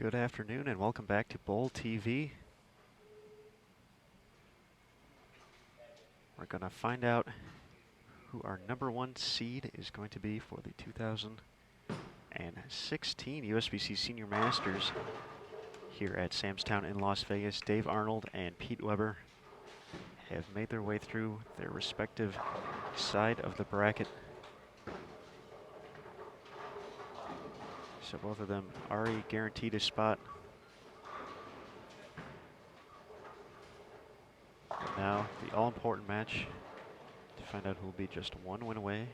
Good afternoon and welcome back to Bowl TV. We're going to find out who our #1 seed is going to be for the 2016 USBC Senior Masters here at Samstown in Las Vegas. Dave Arnold and Pete Weber have made their way through their respective side of the bracket. So both of them already guaranteed a spot. But now the all-important match to find out who will be just one win away.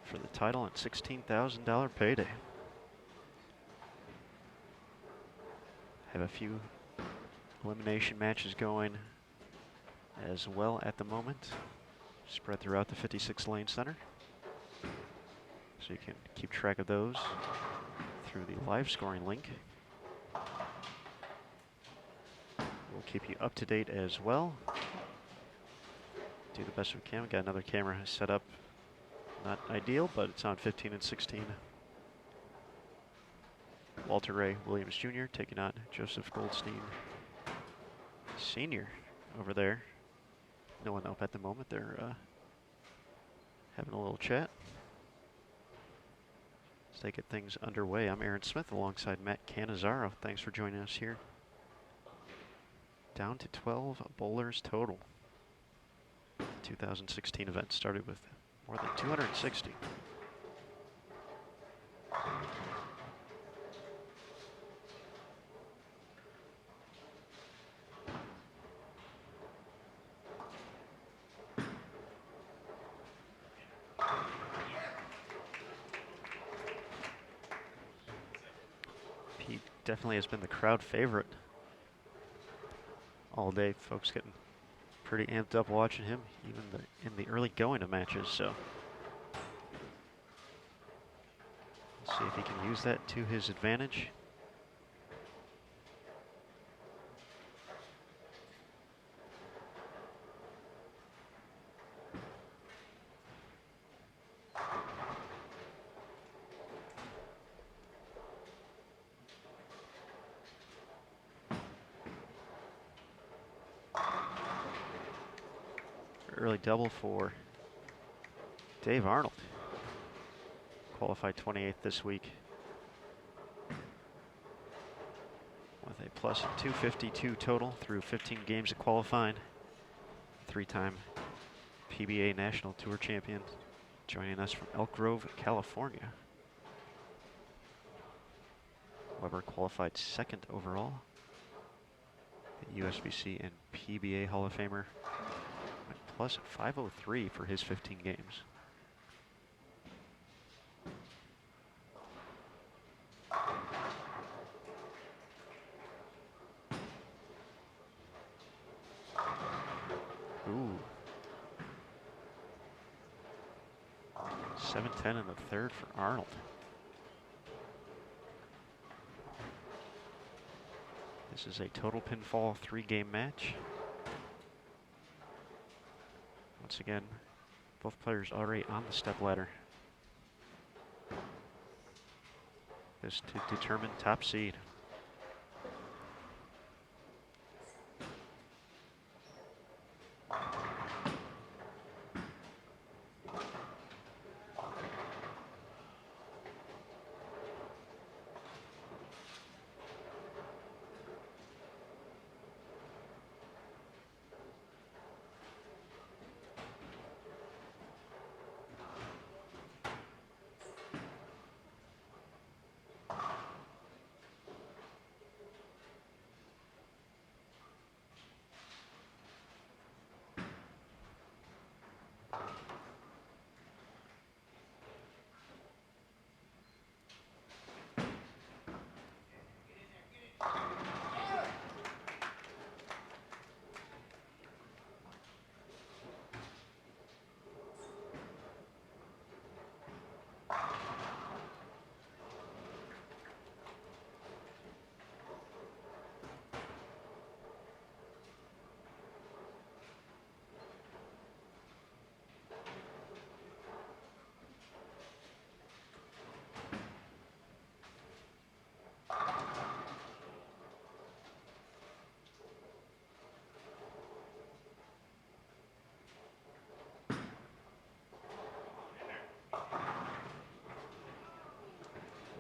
For the title and $16,000 payday. Have a few elimination matches going as well at the moment, spread throughout the 56 lane center. So you can keep track of those through the live scoring link. We'll keep you up to date as well. Do the best we can. We got another camera set up. Not ideal, but it's on 15 and 16. Walter Ray Williams Jr. taking on Joseph Goldstein Senior over there. No one up at the moment. They're having a little chat. Let's get things underway. I'm Aaron Smith alongside Matt Cannizzaro. Thanks for joining us here. Down to 12 bowlers total. 2016 event started with more than 260. Pete definitely has been the crowd favorite all day. Folks getting pretty amped up watching him, even in the early going of matches. So let's see if he can use that to his advantage. Early double for Dave Arnold. Qualified 28th this week with a plus 252 total through 15 games of qualifying. Three-time PBA National Tour champion, joining us from Elk Grove, California. Weber qualified second overall. The USBC and PBA Hall of Famer. Plus 503 for his 15 games. Ooh. 7-10 in the third for Arnold. This is a total pinfall 3-game match. Once again, both players already on the step ladder. This to determine top seed.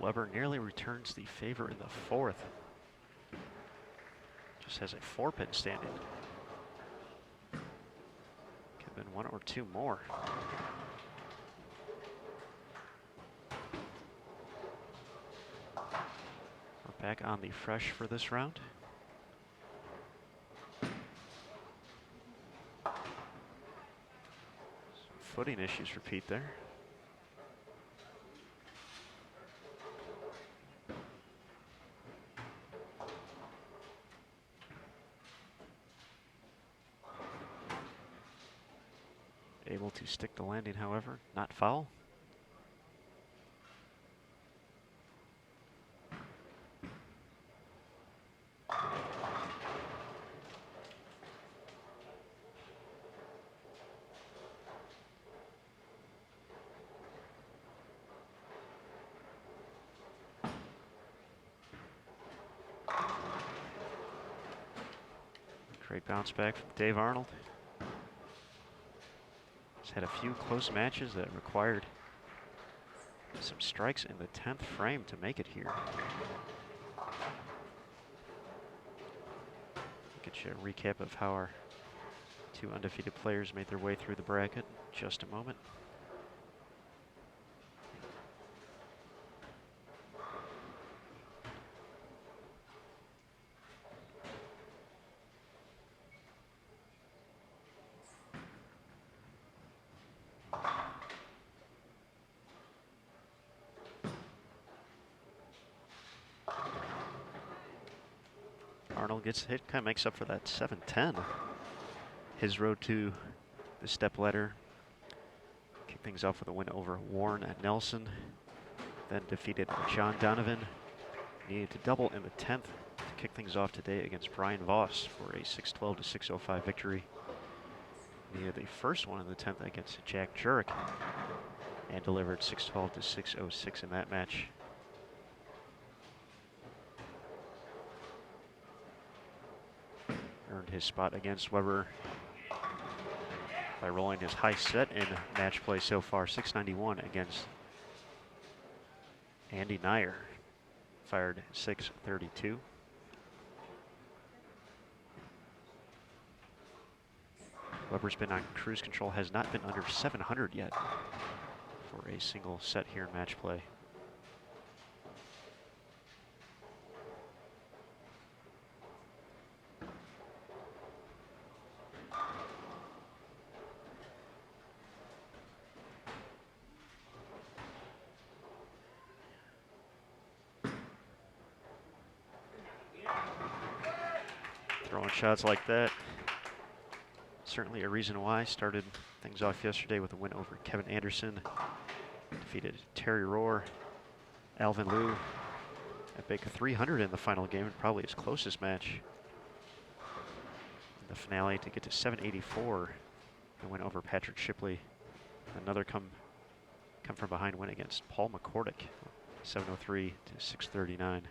Weber nearly returns the favor in the fourth. Just has a 4-pin standing. Could have been 1 or 2 more. We're back on the fresh for this round. Some footing issues repeat there. Able to stick the landing, however, not foul. Great bounce back from Dave Arnold. He's had a few close matches that required some strikes in the 10th frame to make it here. Get you a recap of how our 2 undefeated players made their way through the bracket in just a moment. Arnold gets hit, kind of makes up for that 7-10. His road to the step ladder. Kick things off with a win over Warren at Nelson. Then defeated John Donovan. Needed to double in the 10th to kick things off today against Brian Voss for a 6-12 to 6-05 victory. Needed the first one in the 10th against Jack Jurek and delivered 6-12 to 6-06 in that match. Earned his spot against Weber by rolling his high set in match play so far, 691 against Andy Nyer. Fired 632. Weber's been on cruise control, has not been under 700 yet for a single set here in match play. Throwing shots like that. Certainly a reason why. Started things off yesterday with a win over Kevin Anderson. Defeated Terry Rohr, Alvin Liu. At Baker 300 in the final game, and probably his closest match. In the finale to get to 784. And win over Patrick Shipley. Another come from behind win against Paul McCordick. 703 to 639.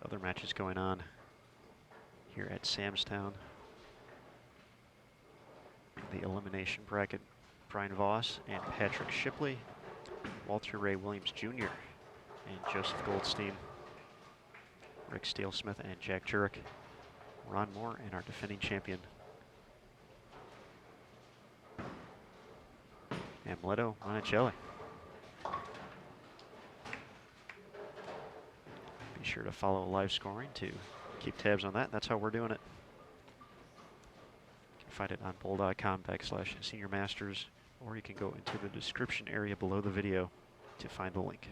Other matches going on here at Samstown. The elimination bracket, Brian Voss and Patrick Shipley, Walter Ray Williams Jr. and Joseph Goldstein, Rick Steele-Smith and Jack Jurek, Ron Moore and our defending champion, Amleto Monticelli. Be sure to follow live scoring to keep tabs on that. That's how we're doing it. You can find it on bowl.com/Senior Masters, or you can go into the description area below the video to find the link.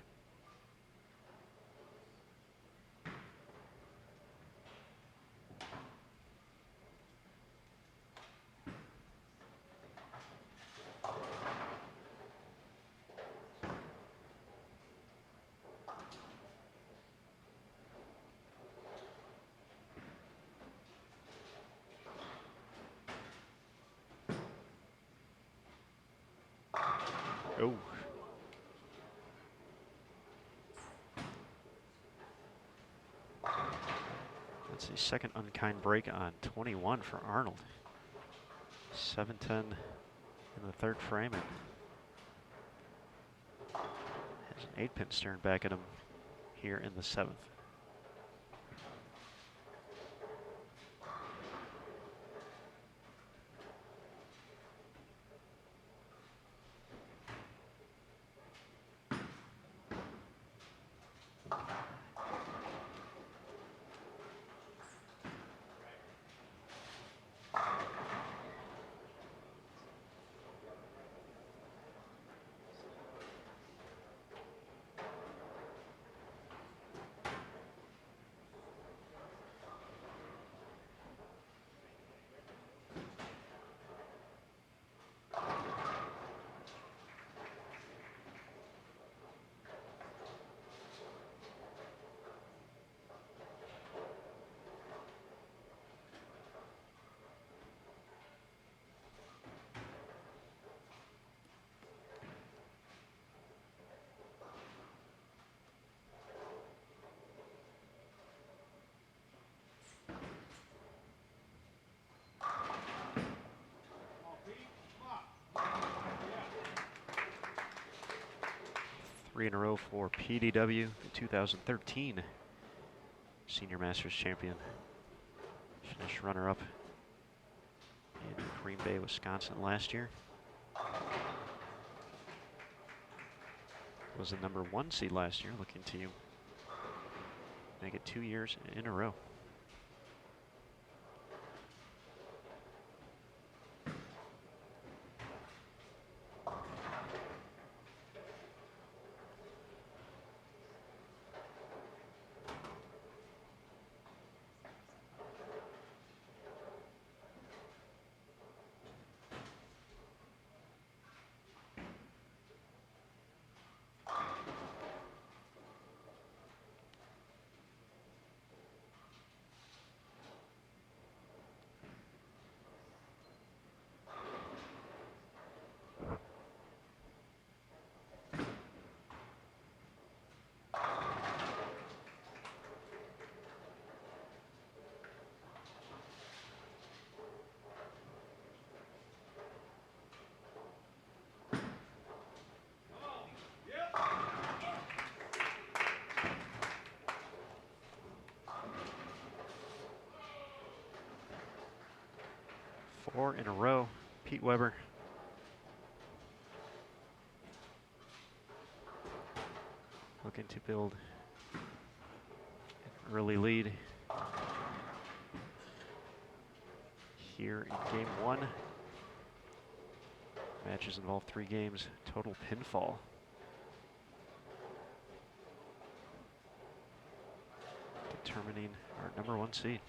Oh. That's a second unkind break on 21 for Arnold. 7-10 in the third frame, and has an 8-pin staring back at him here in the 7th. Three in a row for PDW, the 2013 Senior Masters champion. Finished runner-up in Green Bay, Wisconsin last year. Was the #1 seed last year, looking to make it 2 years in a row. Four in a row, Pete Weber. Looking to build an early lead here in game 1. Matches involve 3 games, total pinfall. Determining our #1 seed.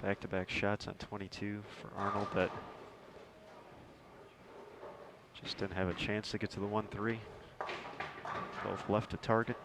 Back-to-back shots on 22 for Arnold that just didn't have a chance to get to the 1-3. Both left to target.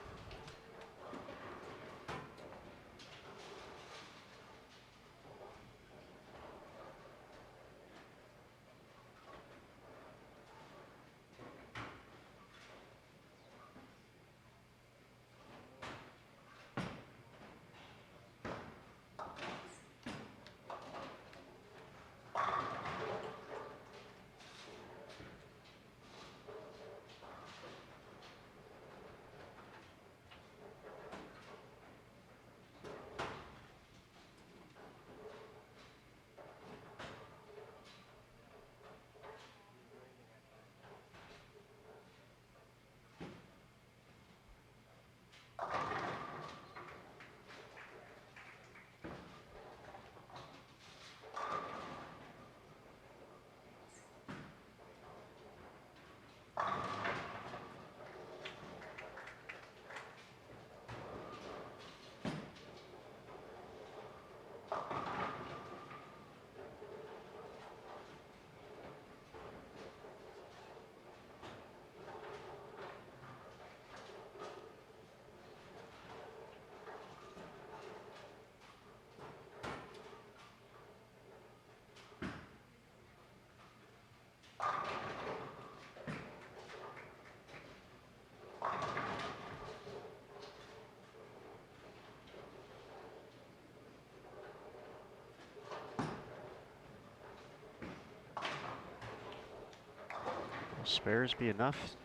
Will spares be enough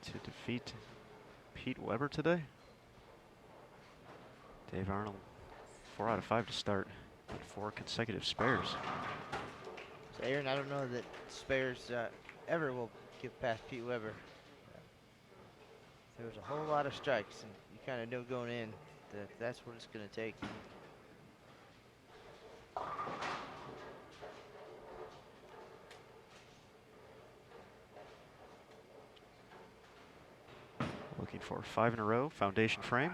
to defeat Pete Weber today? Dave Arnold, 4 out of 5 to start, but 4 consecutive spares. So Aaron, I don't know that spares ever will get past Pete Weber. There was a whole lot of strikes, and you kind of know going in that that's what it's going to take. Looking for 5 in a row, foundation frame.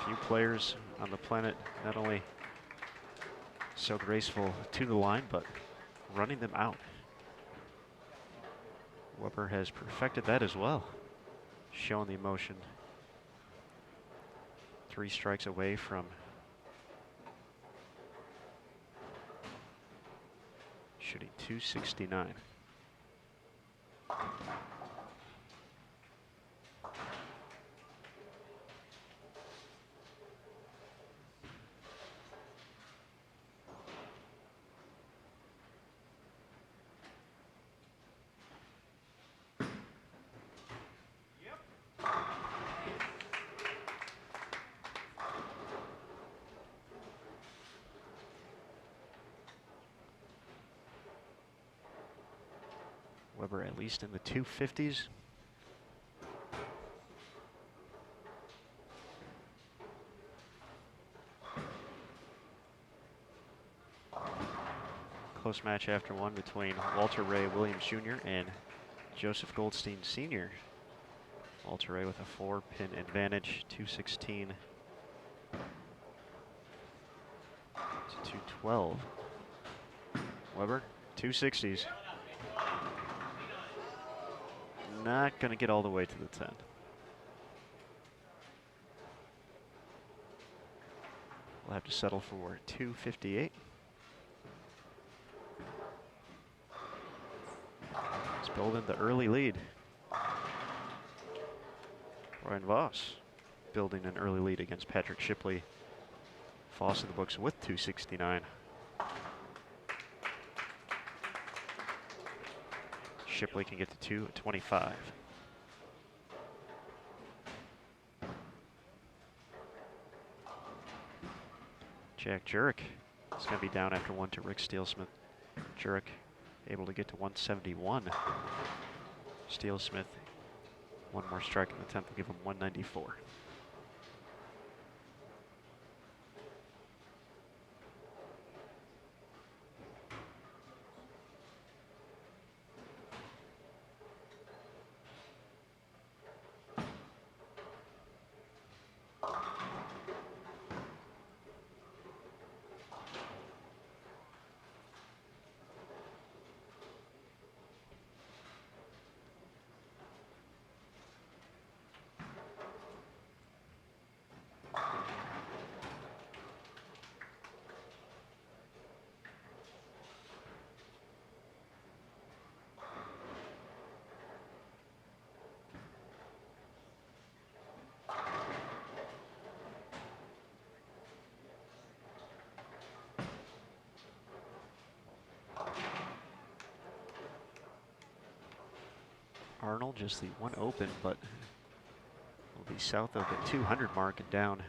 Few players on the planet not only so graceful to the line, but running them out. Weber has perfected that as well, showing the emotion. 3 strikes away from shooting .269. Weber at least in the 250s. Close match after one between Walter Ray Williams Jr. and Joseph Goldstein Sr. Walter Ray with a 4-pin advantage, 216 to 212. Weber, 260s. Not going to get all the way to the 10. We'll have to settle for 258. It's building the early lead. Ryan Voss building an early lead against Patrick Shipley. Voss in the books with 269. Shipley can get to 225. Jack Jurek is going to be down after one to Rick Steelsmith. Jurek able to get to 171. Steelsmith, one more strike in the 10th will give him 194. Arnold just the one open, but will be south of the 200 mark and down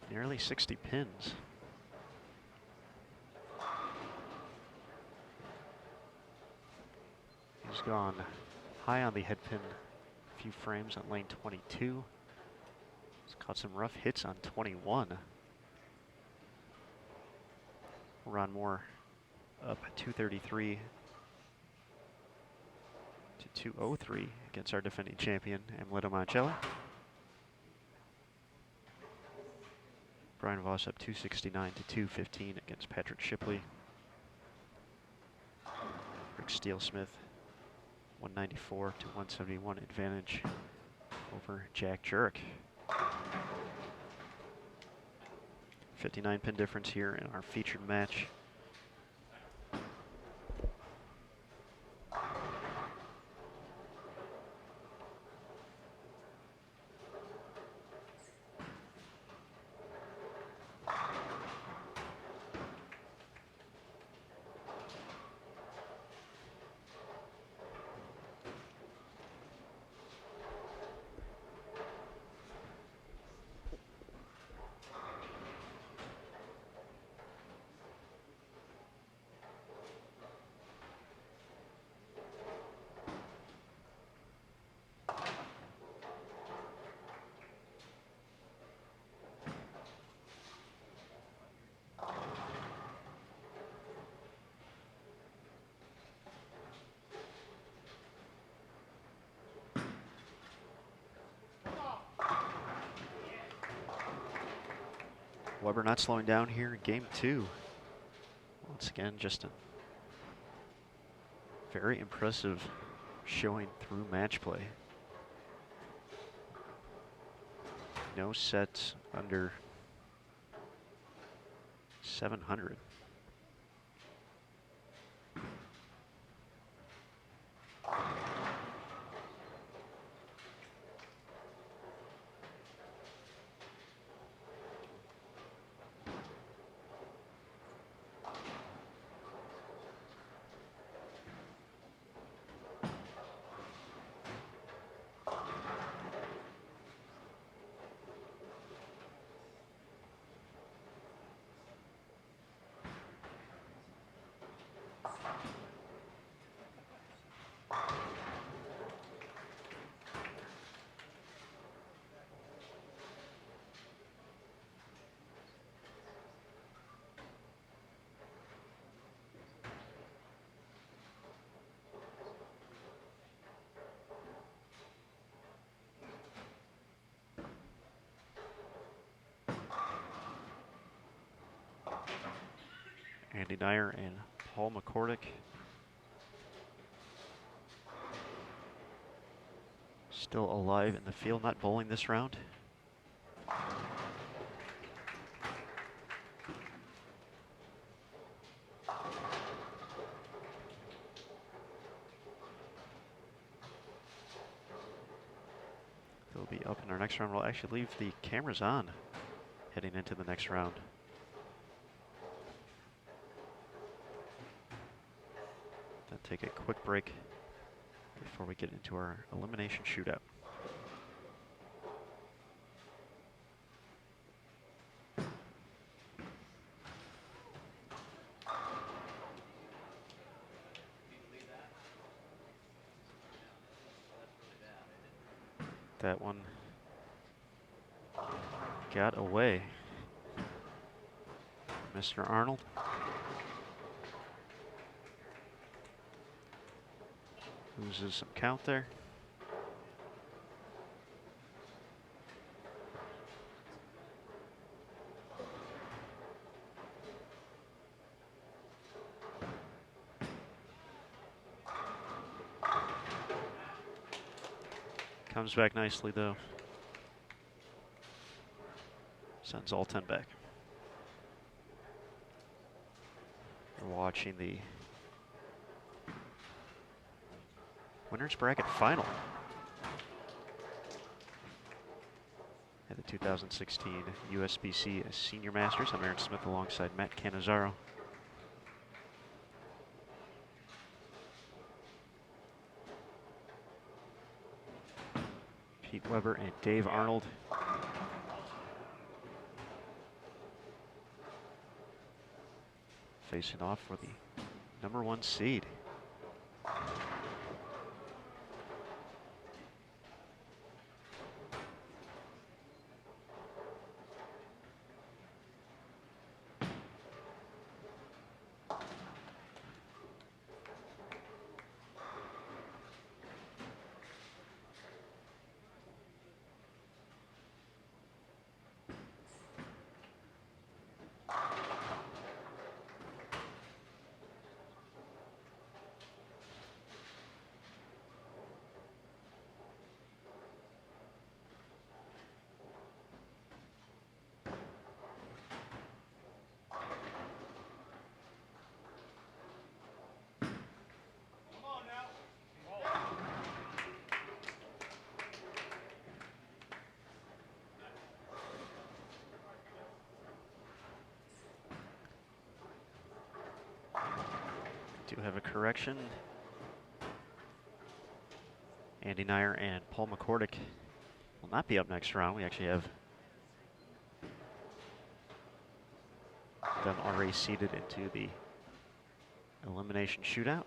nearly 60 pins. He's gone high on the head pin, a few frames on lane 22. He's caught some rough hits on 21. Ron Moore up 233 to 203 against our defending champion, Amelito Monticelli. Brian Voss up 269 to 215 against Patrick Shipley. Rick Steelsmith, 194 to 171 advantage over Jack Jurek. 59 pin difference here in our featured match. Weber not slowing down here in game 2. Once again, just a very impressive showing through match play. No sets under 700. Andy Dyer and Paul McCordick still alive in the field, not bowling this round. They'll be up in our next round. We'll actually leave the cameras on heading into the next round. Then take a quick break before we get into our elimination shootout. That one got away. Mr. Arnold. Loses some count there. Comes back nicely though. Sends all 10 back. We're watching the winners bracket final at the 2016 USBC Senior Masters. I'm Aaron Smith alongside Matt Cannizzaro. Pete Weber and Dave Arnold. Facing off for the #1 seed. Do have a correction. Andy Dyer and Paul McCordick will not be up next round. We actually have them already seeded into the elimination shootout.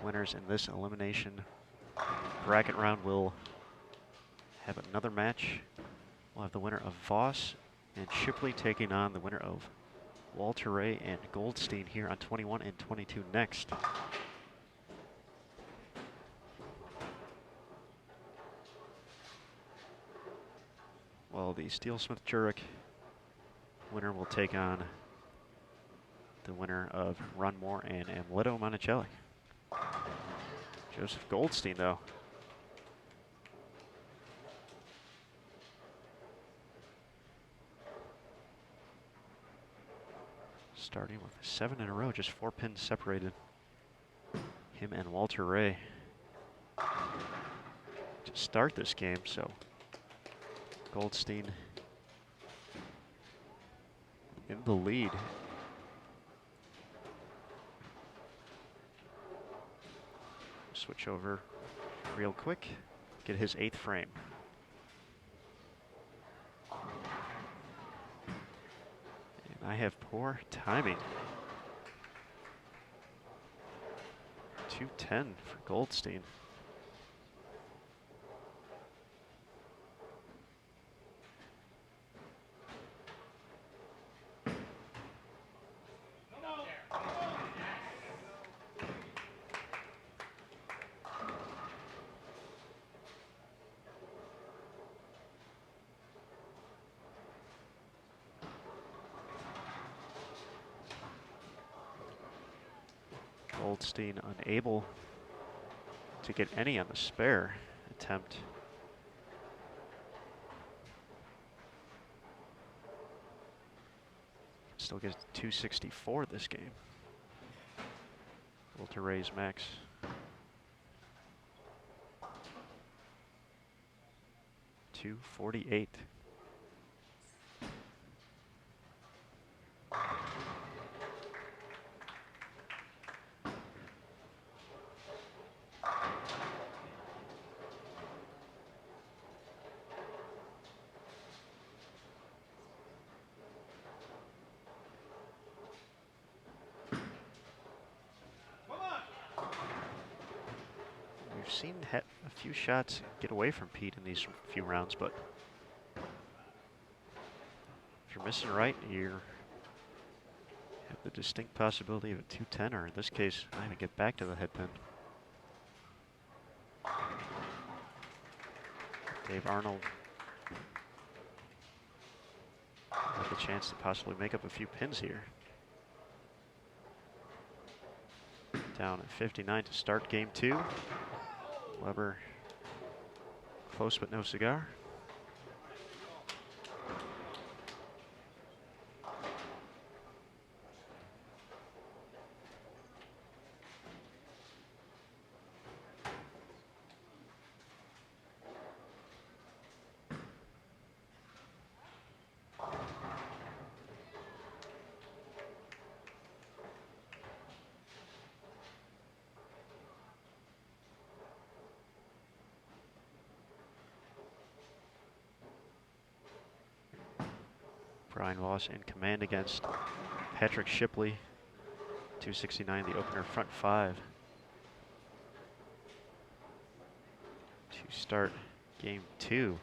Winners in this elimination bracket round will have another match. We'll have the winner of Voss and Shipley taking on the winner of Walter Ray and Goldstein here on 21 and 22 next. Well, the Steel Smith Jurek winner will take on the winner of Runmore and Amleto Monticelli. Joseph Goldstein, though, starting with 7 in a row, just 4 pins separated him and Walter Ray to start this game. So Goldstein in the lead. Switch over real quick, get his 8th frame. And I have poor timing. 210 for Goldstein. Goldstein unable to get any on the spare attempt. Still gets 264 this game. Walter Ray's max. .248. We've seen a few shots get away from Pete in these few rounds, but if you're missing right, you have the distinct possibility of a 210, or in this case, not even get back to the head pin. Dave Arnold with a chance to possibly make up a few pins here. Down at 59 to start game 2. Weber close but no cigar. Brian Voss in command against Patrick Shipley. 269, the opener front 5. To start game 2.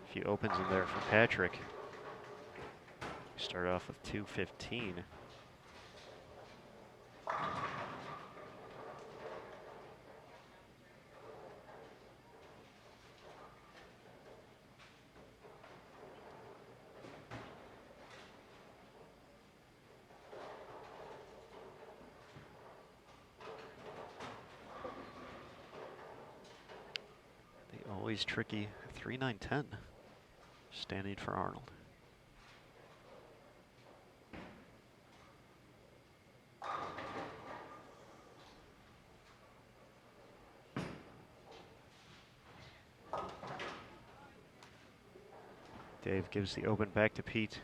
A few opens in there for Patrick. Start off with 215. Always tricky 3-9-10 standing for Arnold. Dave gives the open back to Pete.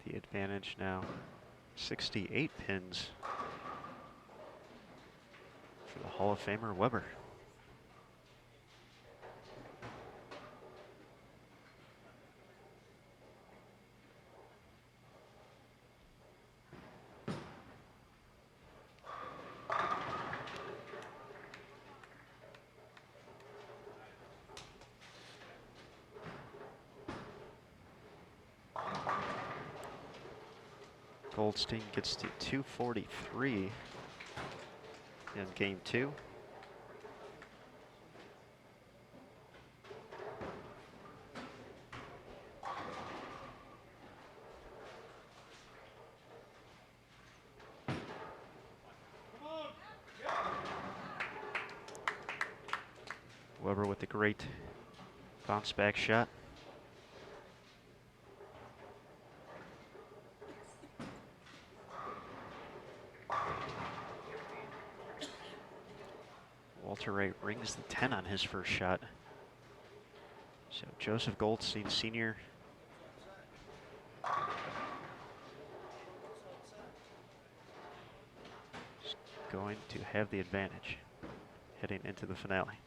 The advantage now 68 pins for the Hall of Famer Weber. Goldstein gets to 243 in game 2. Weber with the great bounce back shot. Walter Ray rings the 10 on his first shot. So Joseph Goldstein Sr. is going to have the advantage heading into the finale.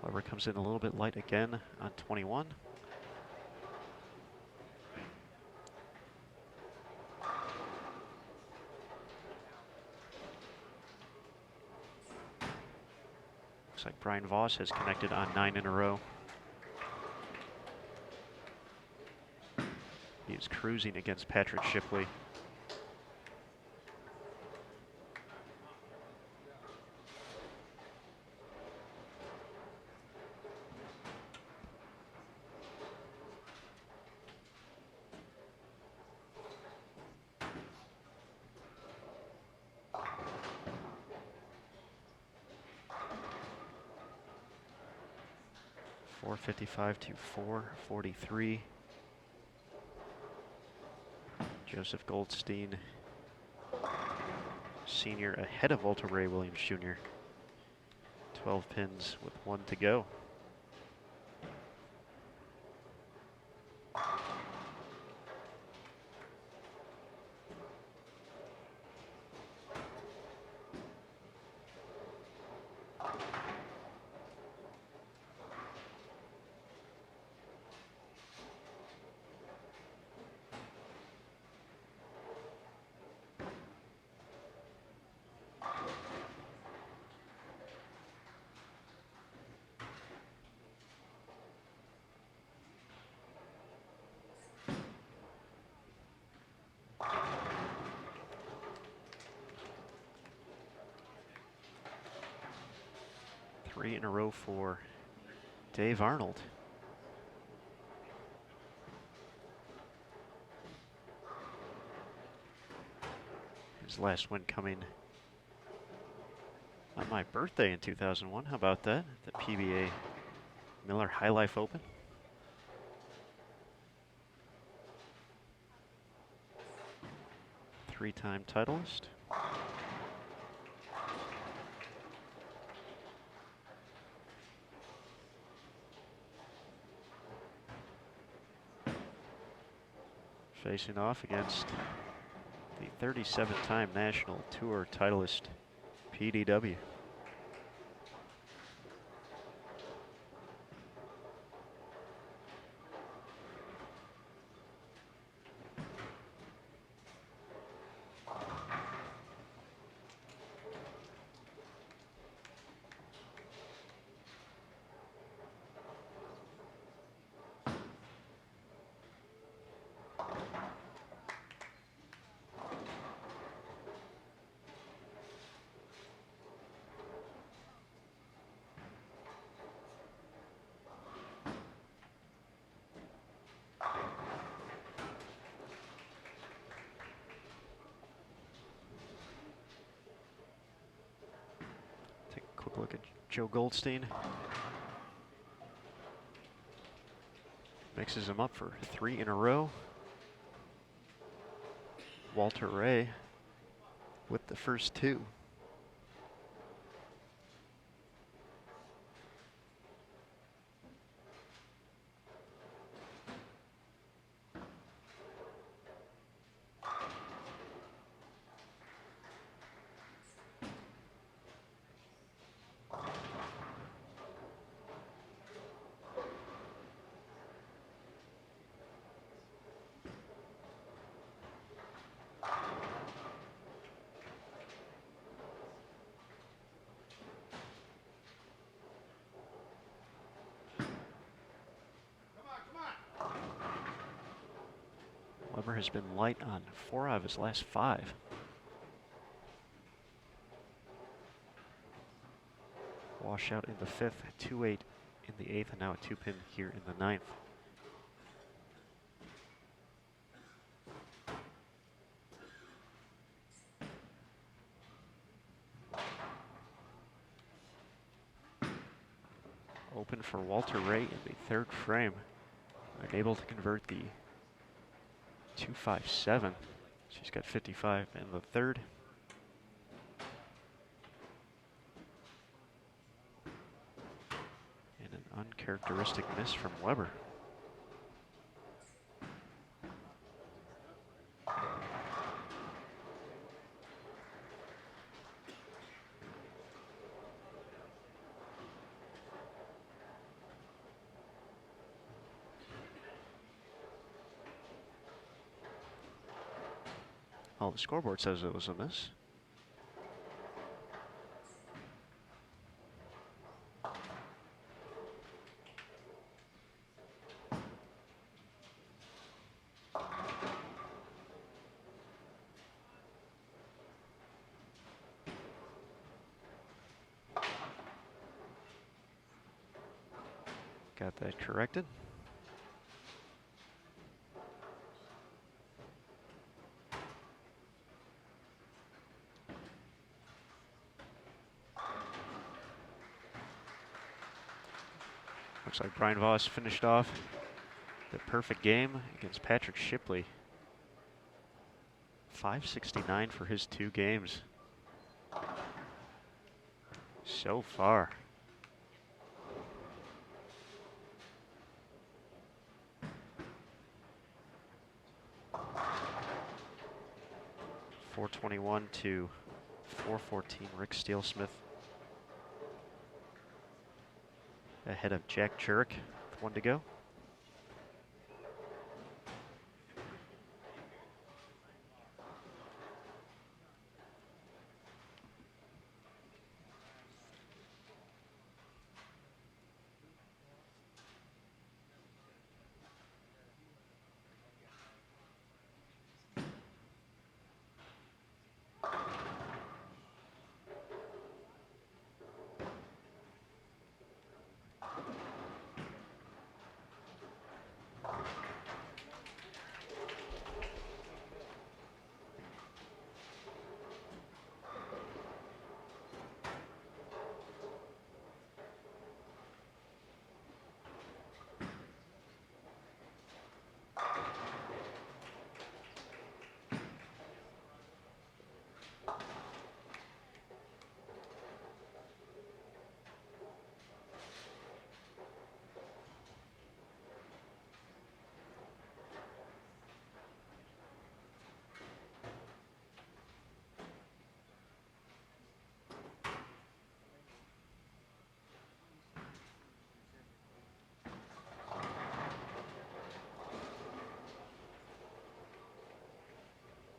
Weber comes in a little bit light again on 21. Looks like Brian Voss has connected on 9 in a row. He is cruising against Patrick Shipley. .455 to 443. Joseph Goldstein Sr. ahead of Walter Ray Williams Jr. 12 pins with 1 to go. Three in a row for Dave Arnold. His last win coming on my birthday in 2001. How about that? The PBA Miller High Life Open. Three-time titleist. Facing off against the 37-time National Tour titleist PDW. Look at Joe Goldstein. Mixes him up for 3 in a row. Walter Ray with the first 2. has been light on 4 out of his last 5. Washout in the 5th, 2-8 in the 8th, and now a 2-pin here in the 9th. Open for Walter Ray in the 3rd frame. Unable to convert the 257. She's got 55 in the 3rd. And an uncharacteristic miss from Weber. Oh, the scoreboard says it was a miss. Got that corrected. Looks like Brian Voss finished off the perfect game against Patrick Shipley. 569 for his 2 games so far. .421 to .414, Rick Steelsmith ahead of Jack Jurek with 1 to go.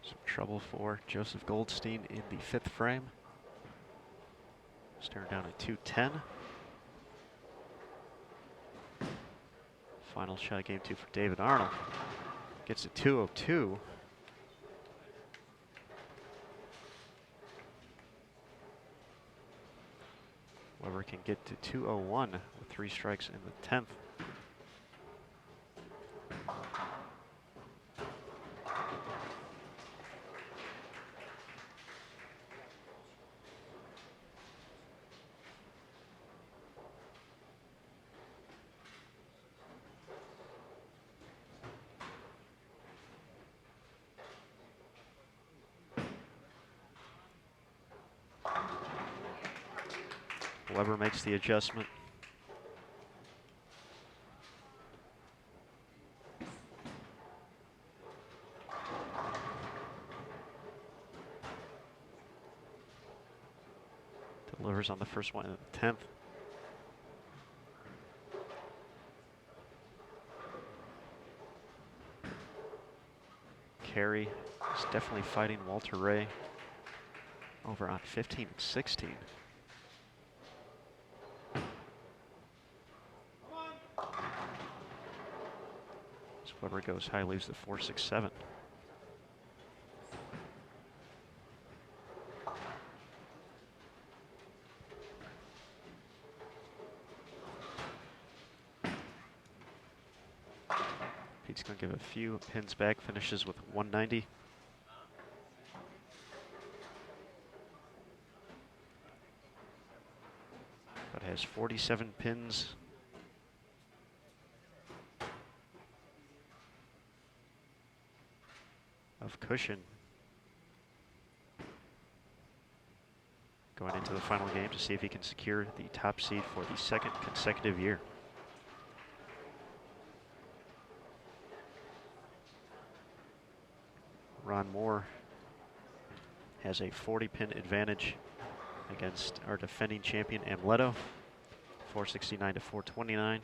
Some trouble for Joseph Goldstein in the 5th frame. Staring down at 210. Final shot, game 2 for David Arnold. Gets a 202. Weber can get to 201 with 3 strikes in the 10th. Weber makes the adjustment. Delivers on the first one in the 10th. Carey is definitely fighting Walter Ray over on 15 and 16. Weber goes high, leaves the 4-6-7. Gonna give a few pins back, finishes with 190. But has 47 pins. Of cushion. Going into the final game to see if he can secure the top seed for the second consecutive year. Ron Moore has a 40-pin advantage against our defending champion Amleto, 469 to 429.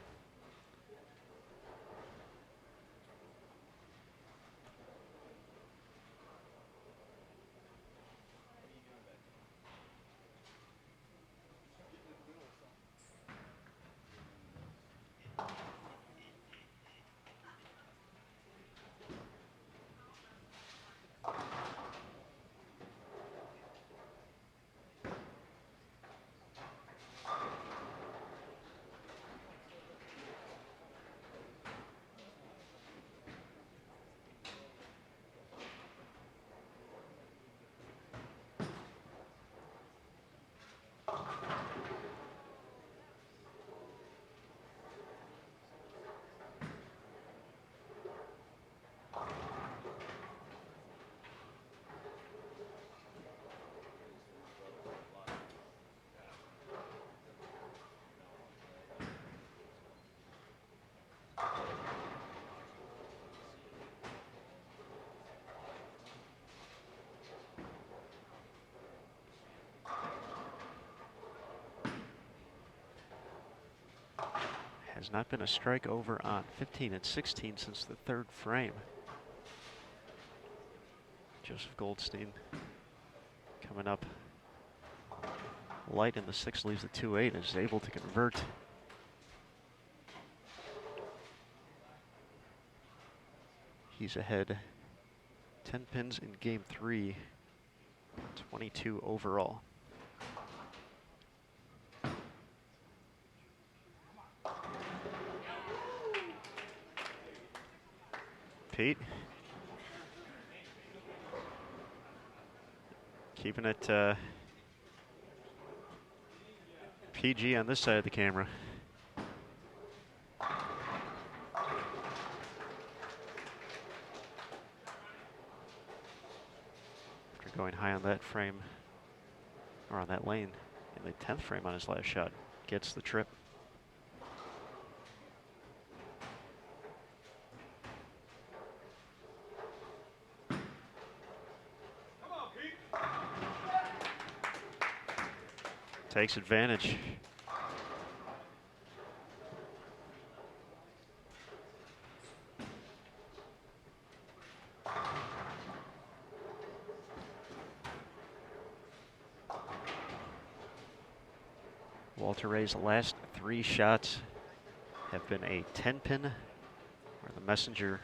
Has not been a strike over on 15 and 16 since the third frame. Joseph Goldstein coming up light in the sixth, leaves the 2-8, is able to convert. He's ahead 10 pins in game 3, 22 overall. Pete. Keeping it PG on this side of the camera. After going high on that frame, or on that lane, in the 10th frame on his last shot, gets the trip. Takes advantage. Walter Ray's last 3 shots have been a 10-pin, where the messenger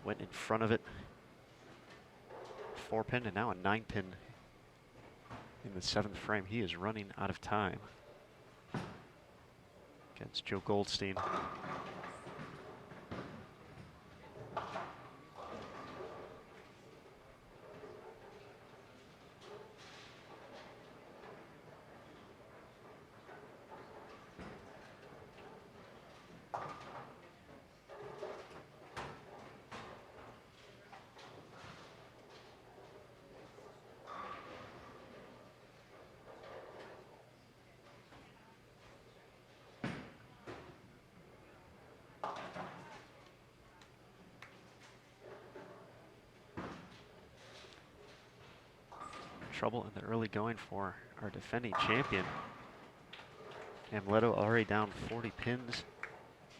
went in front of it. 4-pin and now a 9-pin. In the 7th frame, he is running out of time against Joe Goldstein. Trouble in the early going for our defending champion. Amleto already down 40 pins.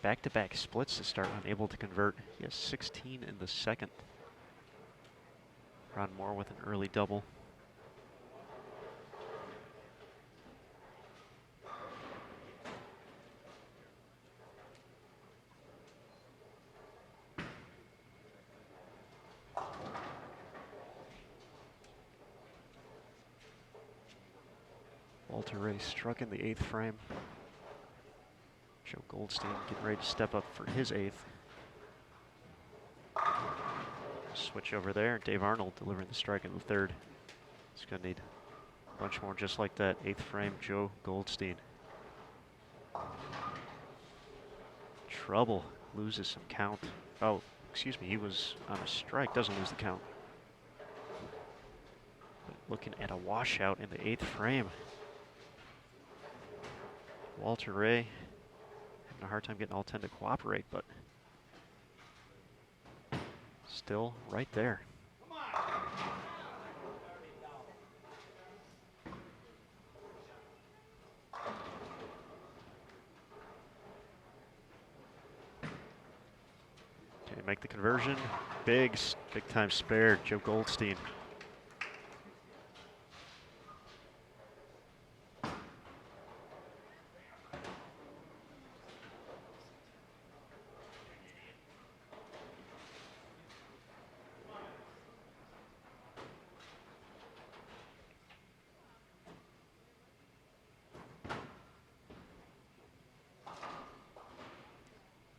Back-to-back splits to start, unable to convert. He has 16 in the second. Ron Moore with an early double. Walter Ray struck in the 8th frame. Joe Goldstein getting ready to step up for his 8th. Switch over there. Dave Arnold delivering the strike in the 3rd. He's going to need a bunch more just like that. 8th frame, Joe Goldstein. Trouble, loses some count. Oh, excuse me, he was on a strike, doesn't lose the count. But looking at a washout in the 8th frame. Walter Ray having a hard time getting all 10 to cooperate, but still right there. Okay, make the conversion. Big time spare, Joe Goldstein.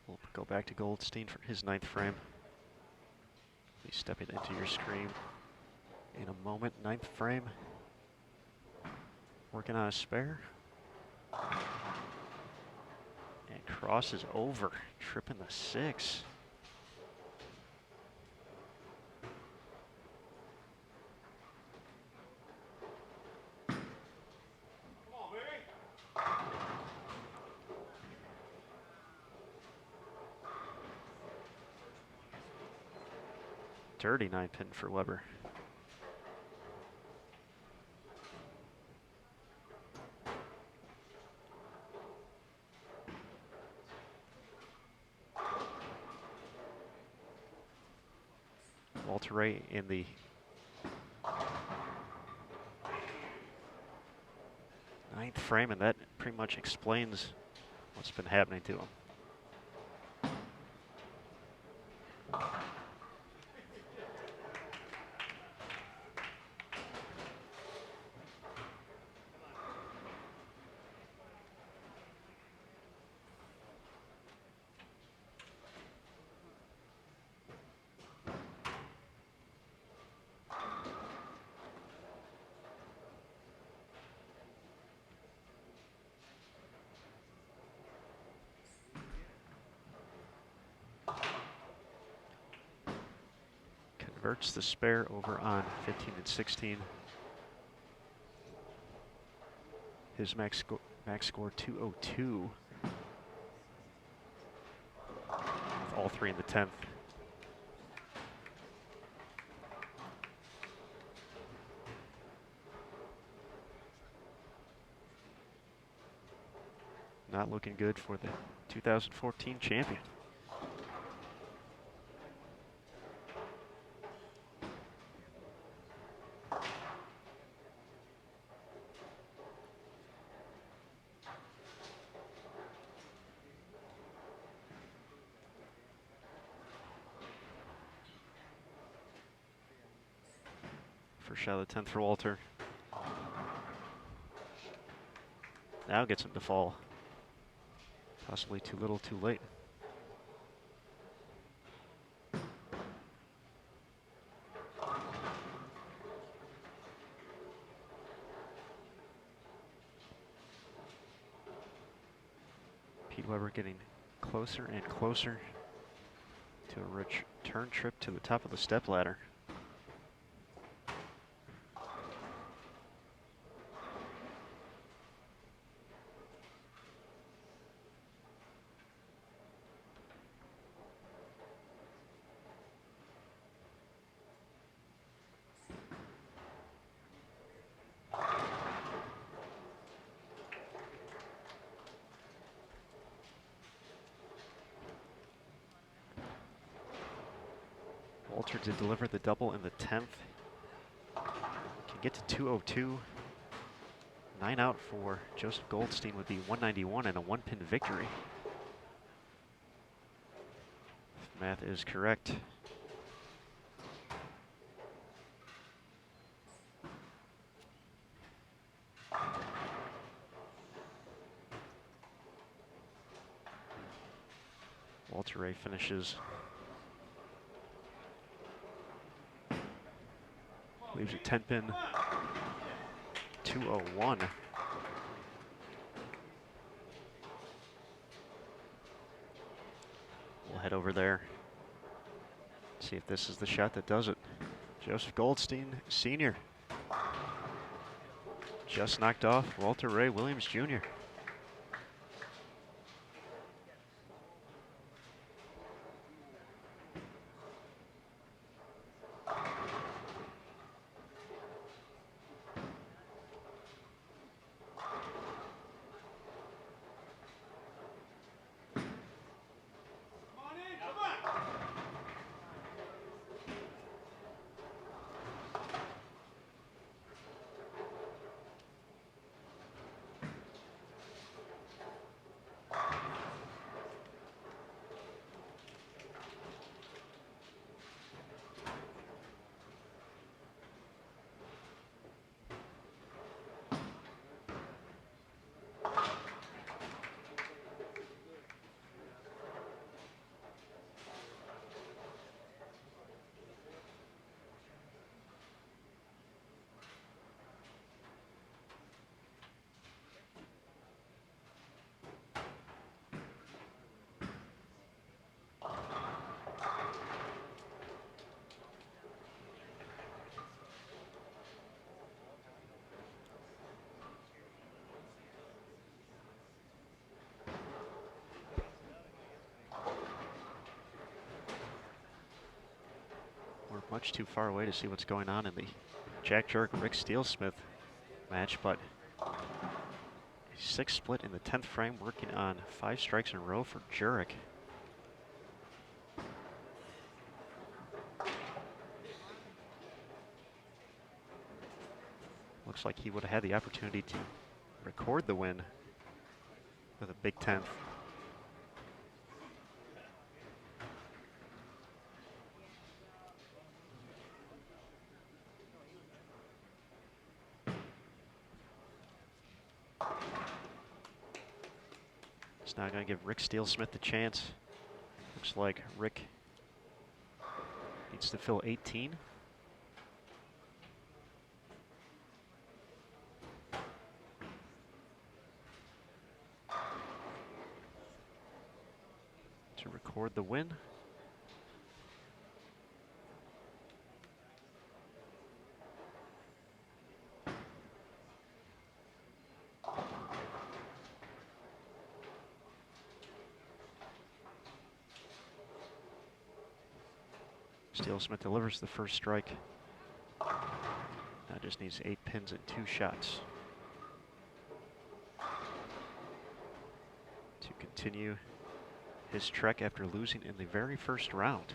We'll go back to Goldstein for his 9th frame. He's stepping into your screen in a moment. 9th frame. Working on a spare. And crosses over, tripping the 6. Come on, baby. 39 pin for Weber. Walter Ray in the ninth frame, and that pretty much explains what's been happening to him. Converts the spare over on 15 and 16. His max score 202. With all three in the 10th. Not looking good for the 2014 champion. First shot of the 10th for Walter. Now gets him to fall. Possibly too little, too late. Pete Weber getting closer and closer to a return trip to the top of the stepladder. Walter to deliver the double in the 10th. Can get to 202. 9 out for Joseph Goldstein would be 191 and a 1-pin victory. If math is correct. Walter Ray finishes. Leaves a 10-pin, 201. We'll head over there, see if this is the shot that does it. Joseph Goldstein, Senior. Just knocked off Walter Ray Williams, Jr. We're much too far away to see what's going on in the Jack Jurek Rick Steelsmith match, but a 6 split in the 10th frame, working on 5 strikes in a row for Jurek. Looks like he would have had the opportunity to record the win with a big 10th. It's now going to give Rick Steelsmith the chance. Looks like Rick needs to fill 18. To record the win. Steelsmith delivers the first strike. Now just needs 8 pins and 2 shots to continue his trek after losing in the very first round.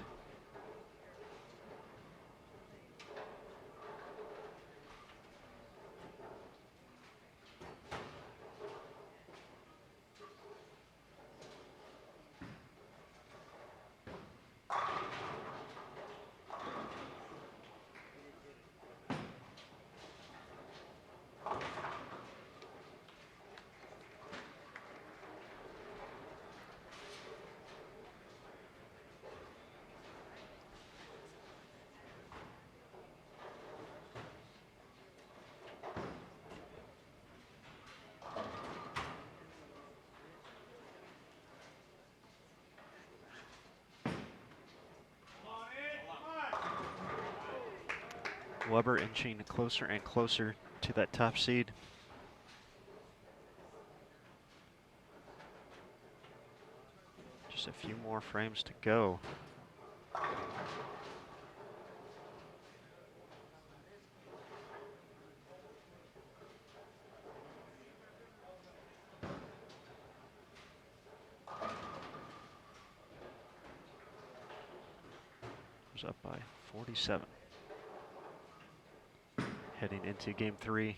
Weber inching closer and closer to that top seed. Just a few more frames to go. Was up by 47. Heading into game 3.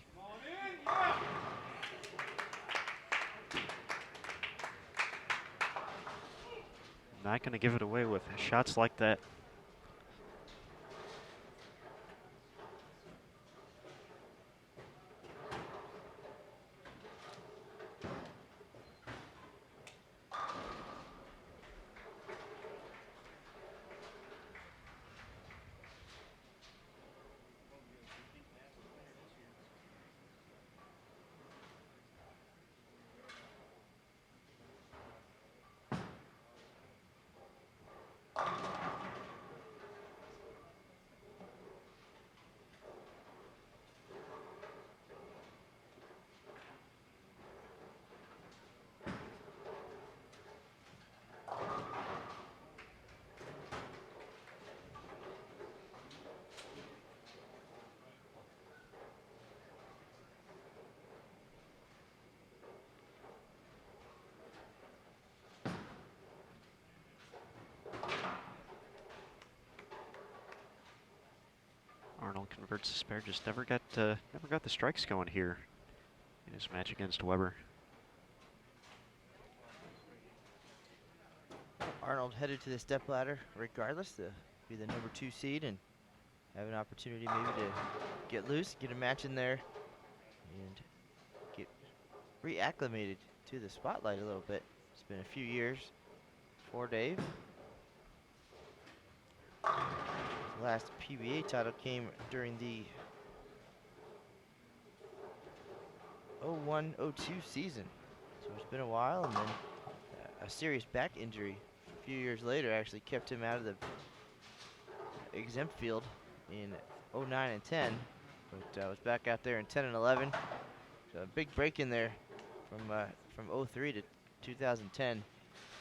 Not going to give it away with shots like that. converts the spare. Just never got the strikes going here in his match against Weber. Arnold headed to the stepladder regardless to be the number 2 seed and have an opportunity maybe to get loose, get a match in there, and get reacclimated to the spotlight a little bit. It's been a few years for Dave. The last PBA title came during the 01-02 season, so it's been a while, and then a serious back injury a few years later actually kept him out of the exempt field in 09 and 10, but was back out there in 10 and 11. So a big break in there from 03 to 2010,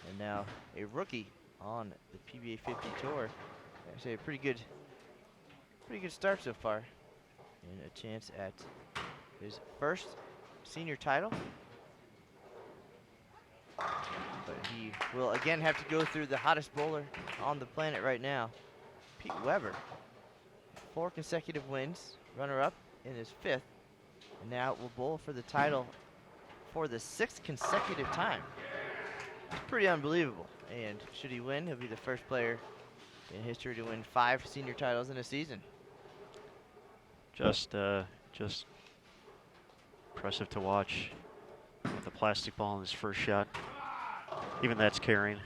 and now a rookie on the PBA 50 tour. I'd say a pretty good start so far, and a chance at his first senior title. But he will again have to go through the hottest bowler on the planet right now, Pete Weber. 4 consecutive wins, runner-up in his 5th, and now will bowl for the title for the 6th consecutive time. It's pretty unbelievable, and should he win, he'll be the first player in history to win 5 senior titles in a season. Just impressive to watch with the plastic ball in his first shot. Even that's carrying.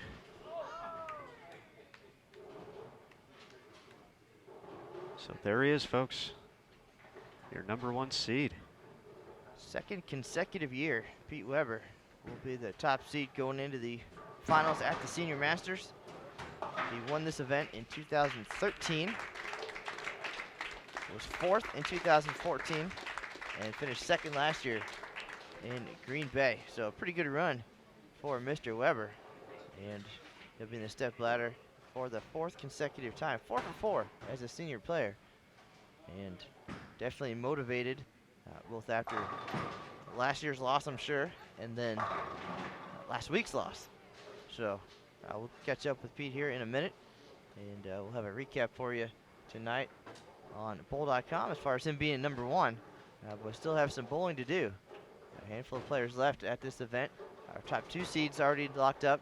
So there he is, folks. Your number 1 seed. 2nd consecutive year, Pete Weber will be the top seed going into the finals at the Senior Masters. He won this event in 2013, was 4th in 2014, and finished 2nd last year in Green Bay. So a pretty good run for Mr. Weber, and he'll be in the stepladder for the 4th consecutive time. 4 for 4 as a senior player, and definitely motivated, both after last year's loss, I'm sure, and then last week's loss. So we'll catch up with Pete here in a minute, and we'll have a recap for you tonight on bowl.com as far as him being number 1. But we still have some bowling to do. A handful of players left at this event. Our top 2 seeds already locked up,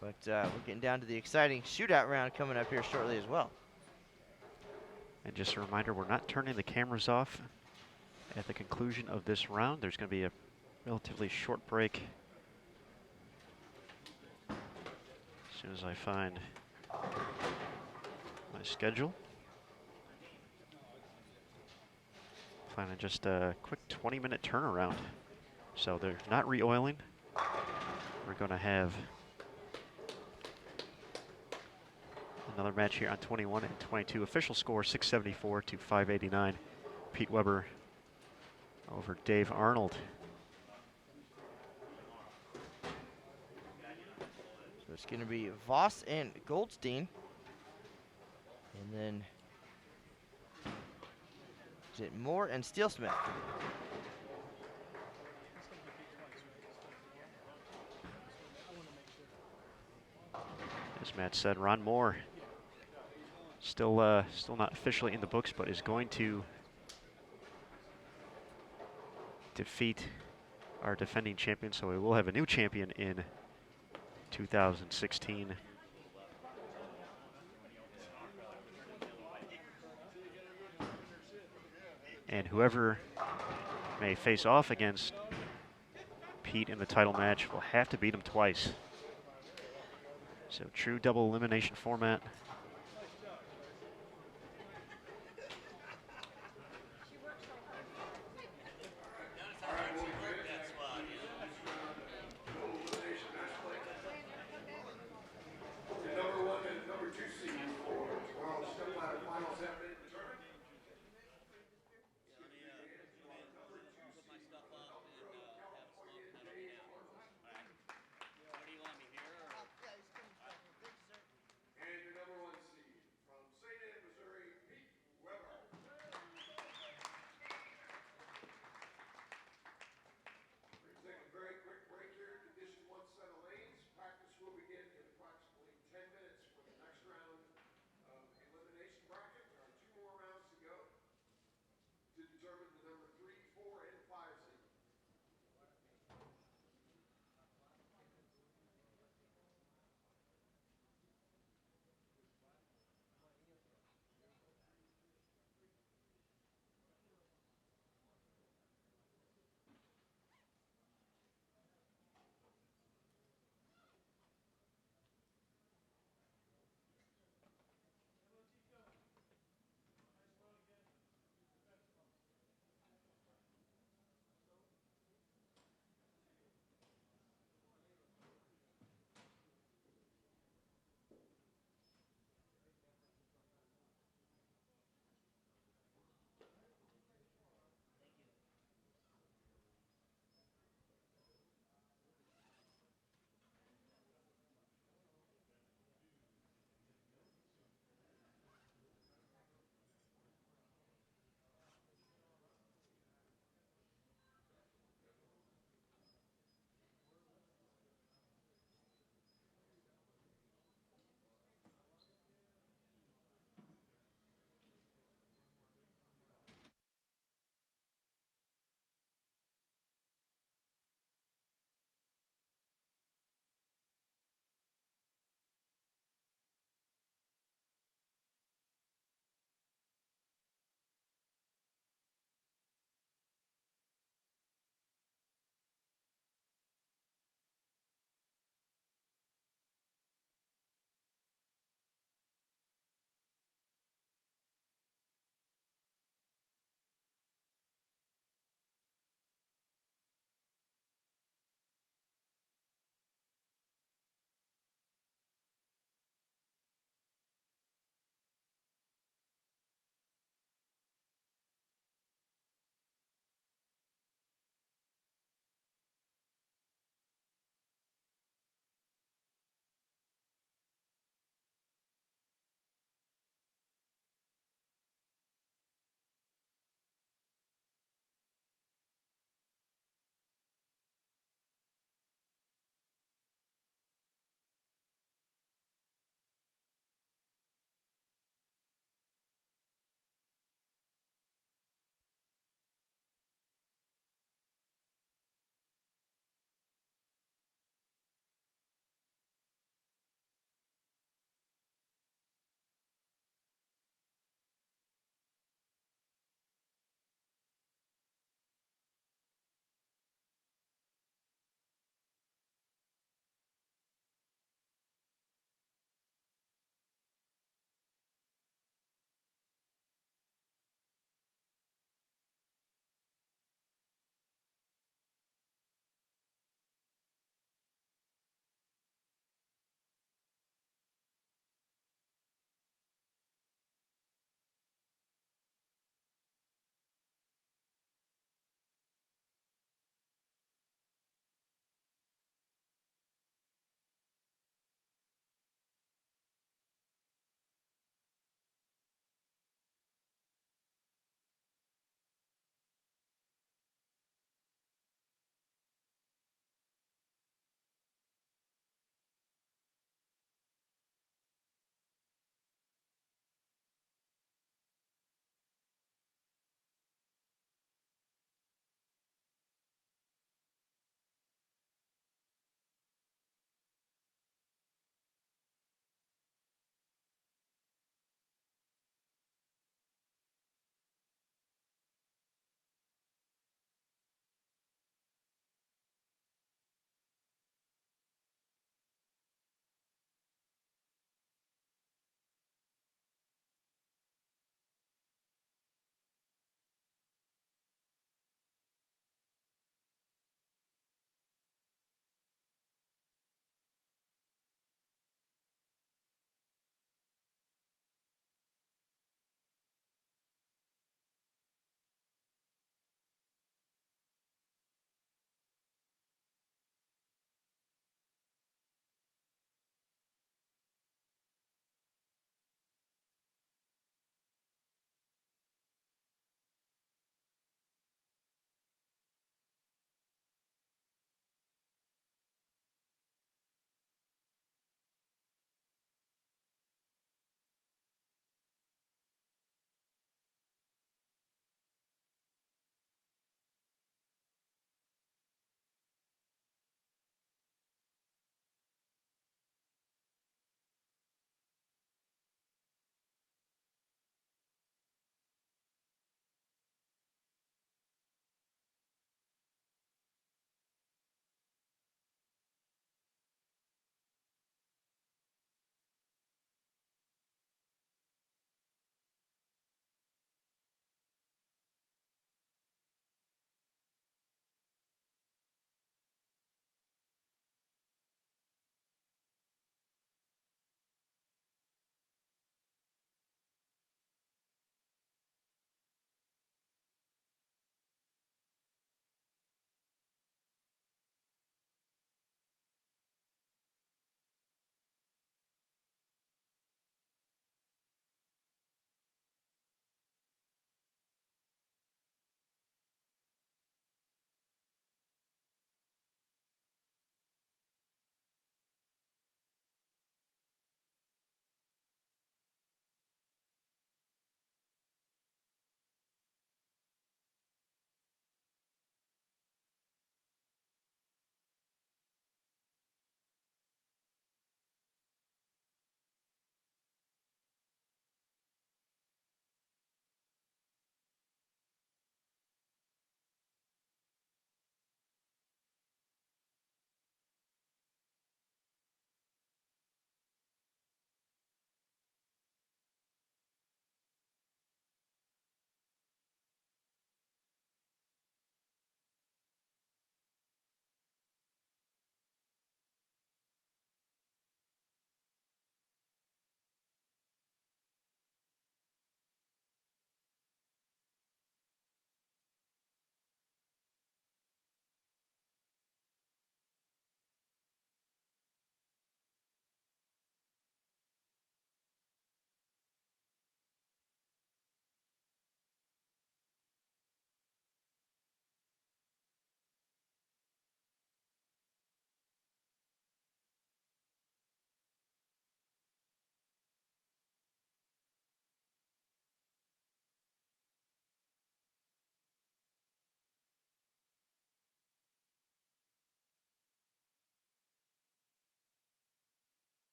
but we're getting down to the exciting shootout round coming up here shortly as well. And just a reminder, we're not turning the cameras off at the conclusion of this round. There's going to be a relatively short break as soon as I find my schedule. Planning just a quick 20-minute turnaround. So they're not re-oiling. We're going to have another match here on 21 and 22. Official score 674 to 589. Pete Weber over Dave Arnold. So it's going to be Voss and Goldstein. And then is it Moore and Steelsmith? As Matt said, Ron Moore still not officially in the books, but is going to defeat our defending champion. So we will have a new champion in 2016. And whoever may face off against Pete in the title match will have to beat him twice. So true double elimination format.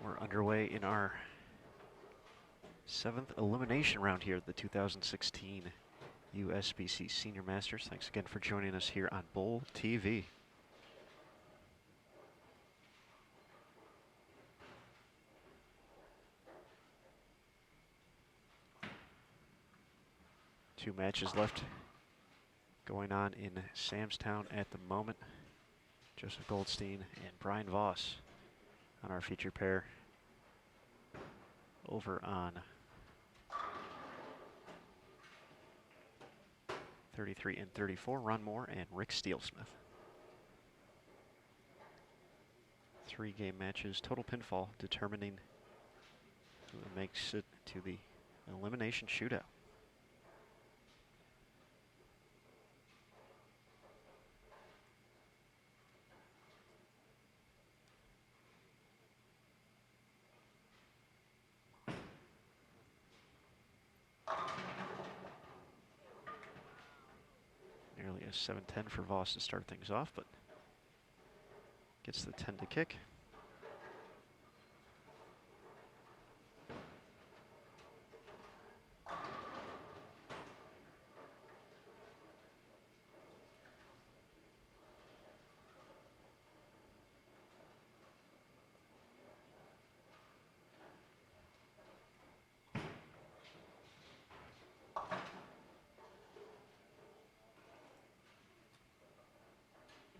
We're underway in our 7th elimination round here at the 2016 USBC Senior Masters. Thanks again for joining us here on Bowl TV. Two matches left going on in Samstown at the moment. Joseph Goldstein and Brian Voss on our feature pair. Over on 33 and 34, Ron Moore and Rick Steelsmith. 3-game matches, total pinfall determining who makes it to the elimination shootout. Nearly a 7-10 for Voss to start things off, but gets the 10 to kick.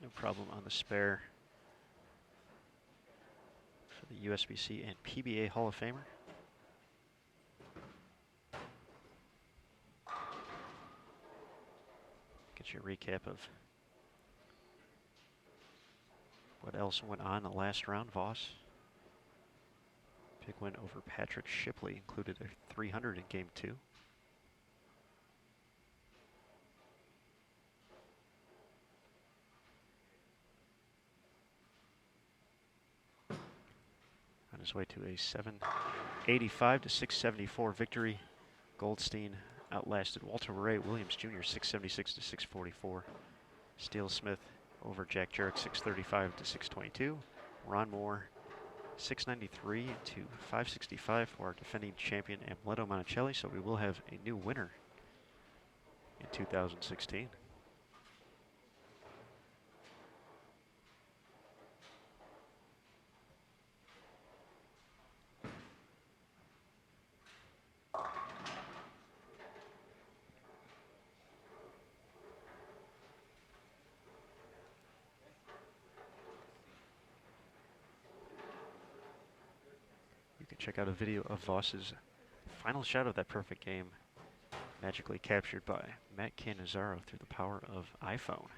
No problem on the spare for the USBC and PBA Hall of Famer. Get your recap of what else went on in the last round. Voss, big win over Patrick Shipley, included a 300 in game 2. On his way to a 785 to 674 victory. Goldstein outlasted Walter Ray Williams Jr. 676 to 644. Steelsmith over Jack Jarrett 635 to 622. Ron Moore 693 to 565 for our defending champion Amleto Monticelli. So we will have a new winner in 2016. You can check out a video of Voss's final shot of that perfect game, magically captured by Matt Cannizzaro through the power of iPhone.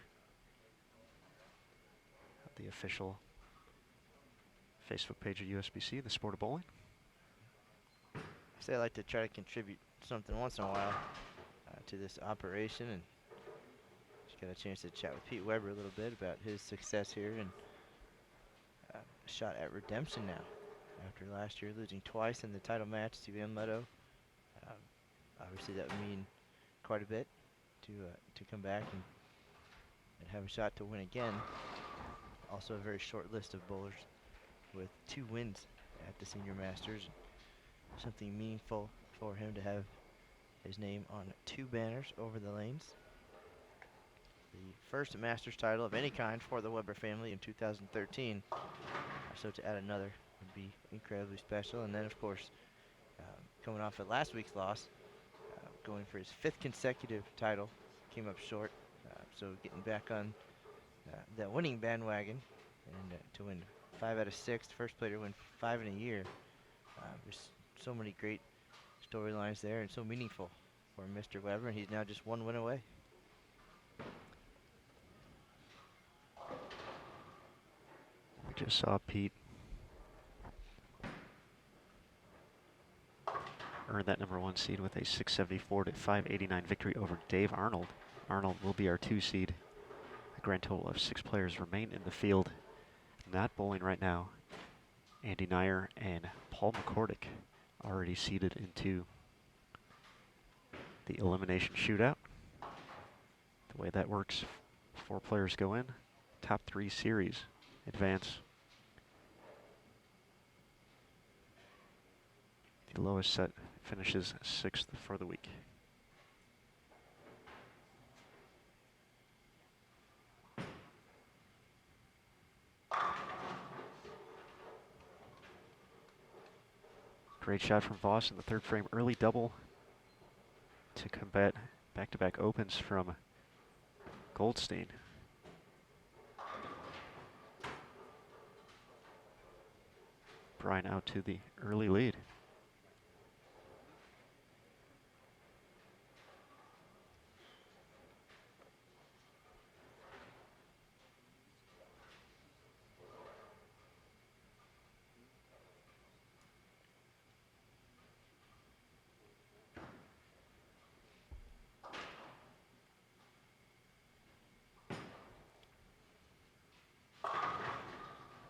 The official Facebook page of USBC, the sport of bowling. So I like to try to contribute something once in a while to this operation, and just got a chance to chat with Pete Weber a little bit about his success here and a shot at redemption now. After last year losing twice in the title match to Amleto, obviously that would mean quite a bit to come back and have a shot to win again. Also a very short list of bowlers with 2 wins at the Senior Masters. Something meaningful for him to have his name on 2 banners over the lanes. The first Masters title of any kind for the Weber family in 2013. So to add another would be incredibly special. And then, of course, coming off of last week's loss, going for his 5th consecutive title, came up short. So getting back on that winning bandwagon, and to win 5 out of 6, first player to win 5 in a year. There's so many great storylines there and so meaningful for Mr. Weber, and he's now just 1 win away. We just saw Pete earn that #1 seed with a 674 to 589 victory over Dave Arnold. Arnold will be our 2 seed. A grand total of 6 players remain in the field. Not bowling right now. Andy Nyer and Paul McCordick already seeded into the elimination shootout. The way that works, 4 players go in, top 3 series advance. The lowest set finishes 6th for the week. Great shot from Voss in the 3rd frame. Early double to combat back-to-back opens from Goldstein. Brian out to the early lead.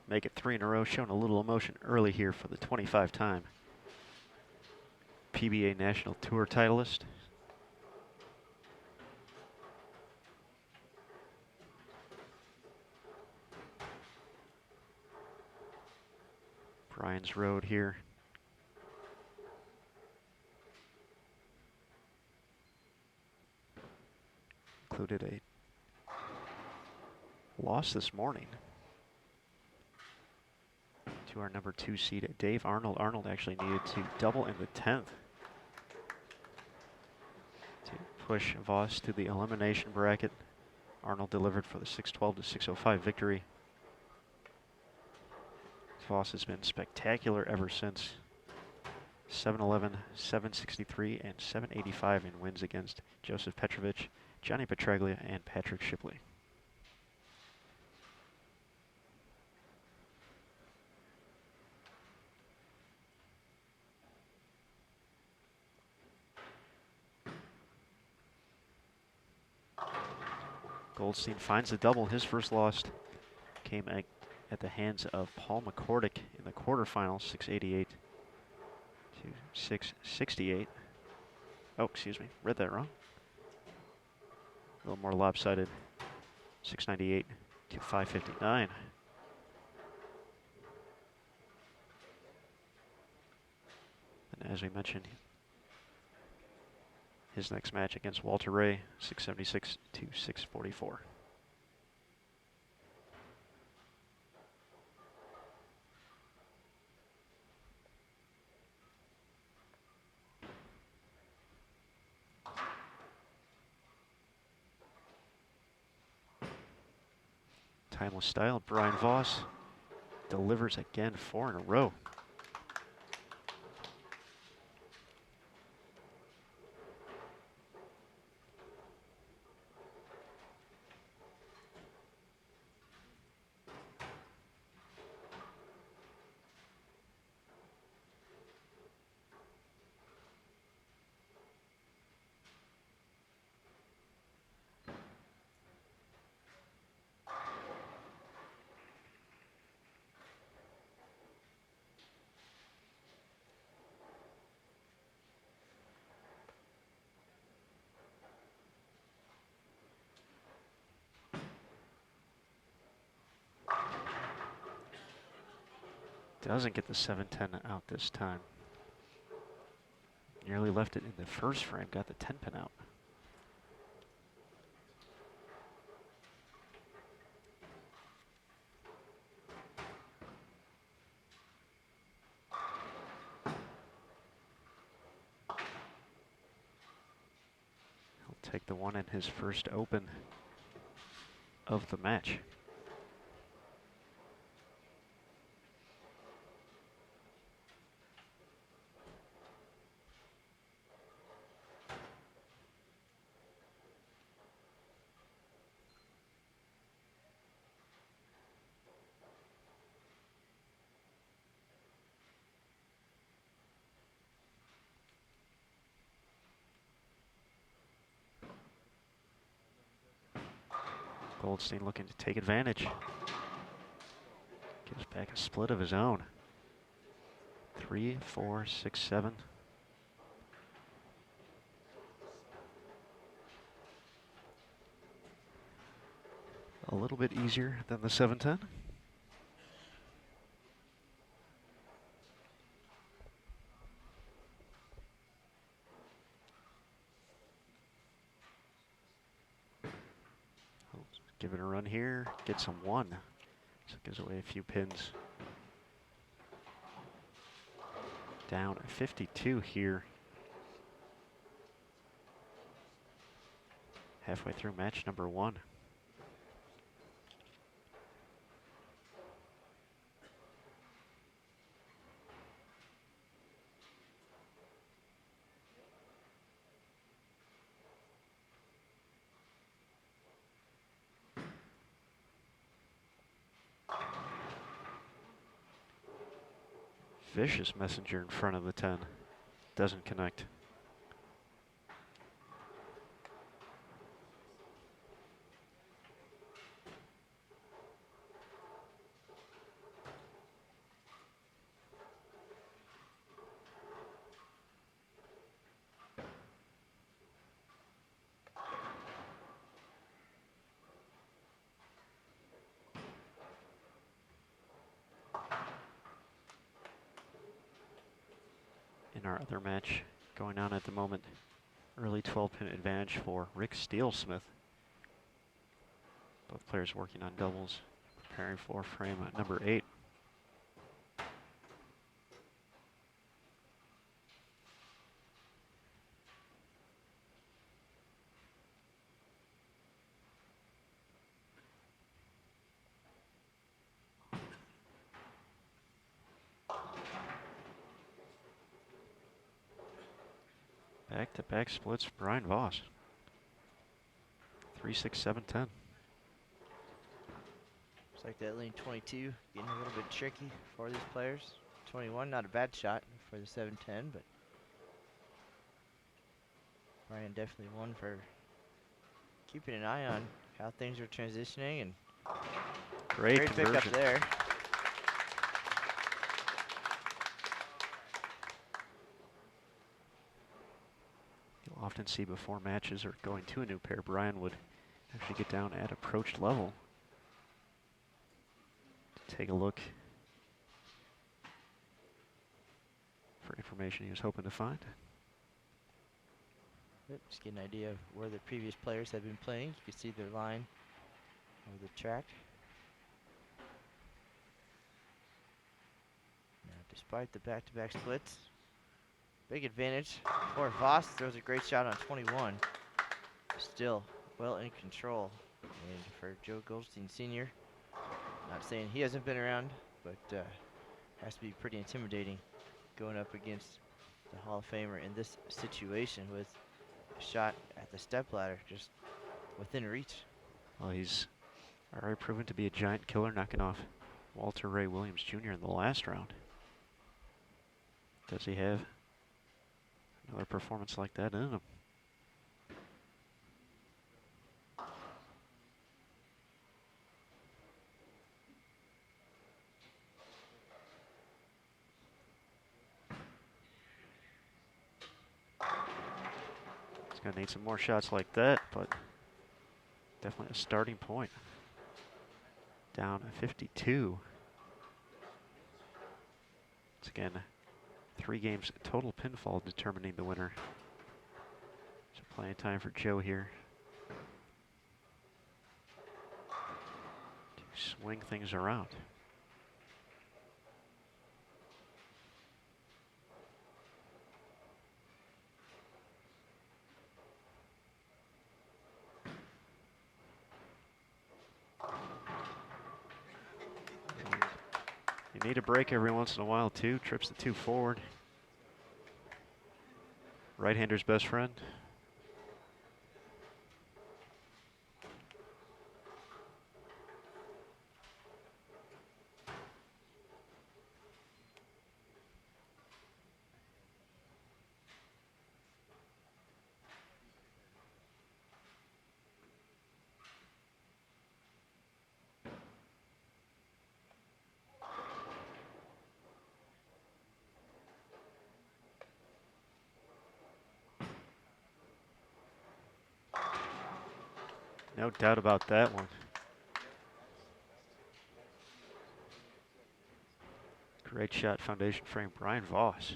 Make it 3 in a row, showing a little emotion early here for the 25-time PBA National Tour titleist. Brian's road here. Included a loss this morning to our #2 seed, Dave Arnold. Arnold actually needed to double in the 10th to push Voss to the elimination bracket. Arnold delivered for the 612 to 605 victory. Voss has been spectacular ever since. 711, 763, and 785 in wins against Joseph Petrovich, Johnny Petraglia, and Patrick Shipley. Goldstein finds the double. His first loss came at the hands of Paul McCordick in the quarterfinals, 688 to 668. Oh, excuse me, read that wrong. A little more lopsided, 698 to 559. And as we mentioned, his next match against Walter Ray, 676 to 644. Timeless style, Brian Voss delivers again, 4 in a row. Doesn't get the 710 out this time. Nearly left it in the first frame, got the 10 pin out. He'll take the one in his first open of the match. Goldstein looking to take advantage. Gives back a split of his own. 3, 4, 6, 7. A little bit easier than the 7-10. Give it a run here, get some 1. So it gives away a few pins. Down 52 here. Halfway through match number 1. Vicious messenger in front of the 10. Doesn't connect. In our other match going on at the moment, early 12-pin advantage for Rick Steelsmith. Both players working on doubles, preparing for frame number 8. Back-to-back splits for Brian Voss. 3, 6, 7, 10. Looks like that lane 22 getting a little bit tricky for these players. 21, not a bad shot for the 7-10, but Brian definitely one for keeping an eye on how things are transitioning, and Great pickup there. You'll often see before matches or going to a new pair, Brian would actually get down at approach level to take a look for information he was hoping to find. Yep, just get an idea of where the previous players have been playing. You can see their line of the track. Now, despite the back-to-back splits, big advantage for Voss. Throws a great shot on 21. Still well in control. And for Joe Goldstein Sr., not saying he hasn't been around, but has to be pretty intimidating going up against the Hall of Famer in this situation with a shot at the stepladder just within reach. Well, he's already proven to be a giant killer, knocking off Walter Ray Williams Jr. in the last round. Does he have another performance like that in him? He's going to need some more shots like that, but definitely a starting point. Down 52. Once again, 3 games total pinfall determining the winner. So plenty of time for Joe here to swing things around. need a break every once in a while too. Trips the 2 forward. Right-hander's best friend. No doubt about that one. Great shot, foundation frame, Brian Voss.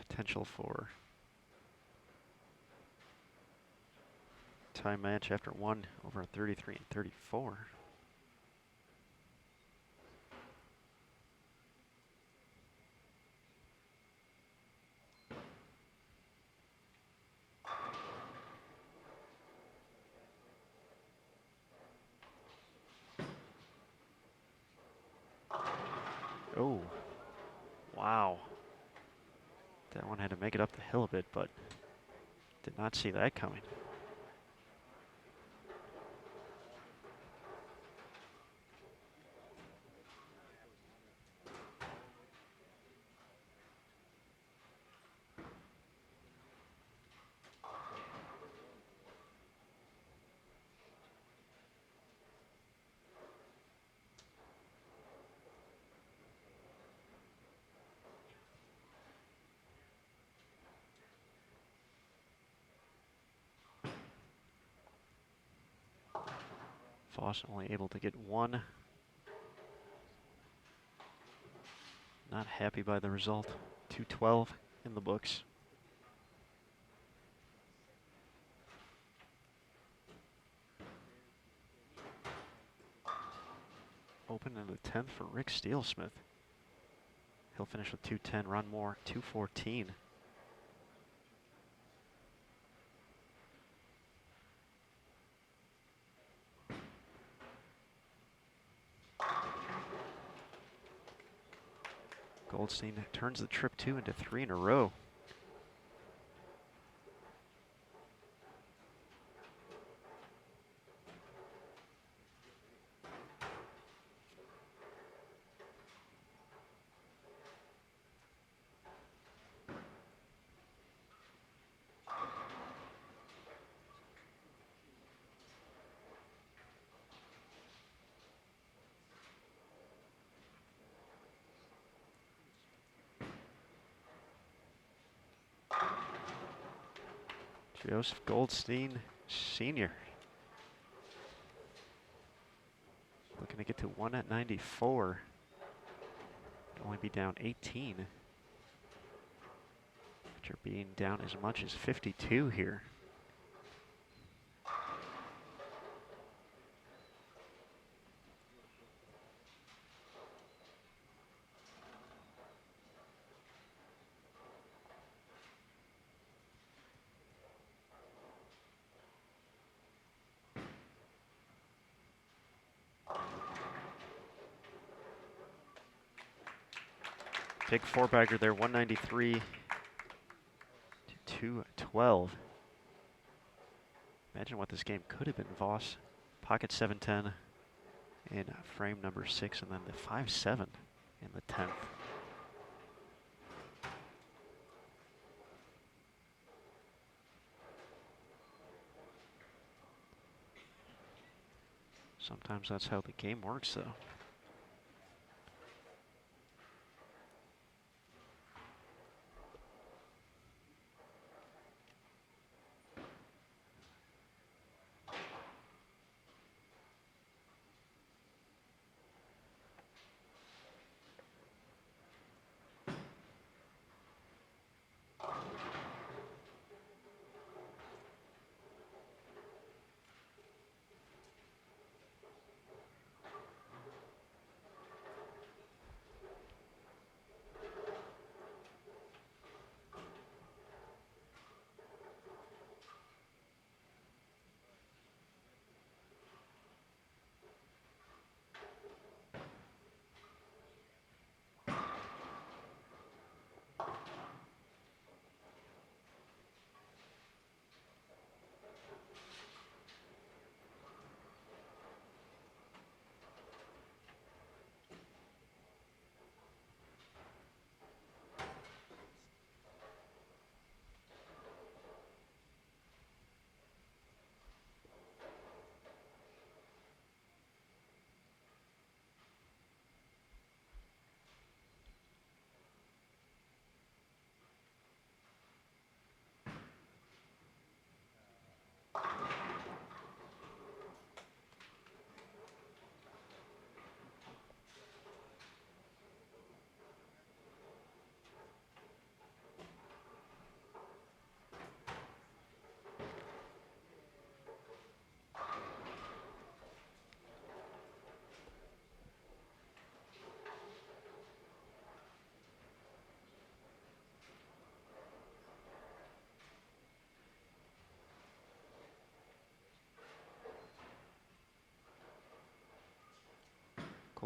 Potential for tie match after one over 33 and 34. Oh, wow. That one had to make it up the hill a bit, but did not see that coming. Voss only able to get one. Not happy by the result. 212 in the books. Open in the 10th for Rick Steelsmith. He'll finish with 210. Ron Moore, 214. Goldstein turns the trip 2 into 3 in a row. Joseph Goldstein, Senior. Looking to get to 1 at 94. Only be down 18. But you're being down as much as 52 here. Big four-bagger there, 193 to 212. Imagine what this game could have been. Voss, pocket 710 in frame number 6, and then the 5-7 in the 10th. Sometimes that's how the game works, though.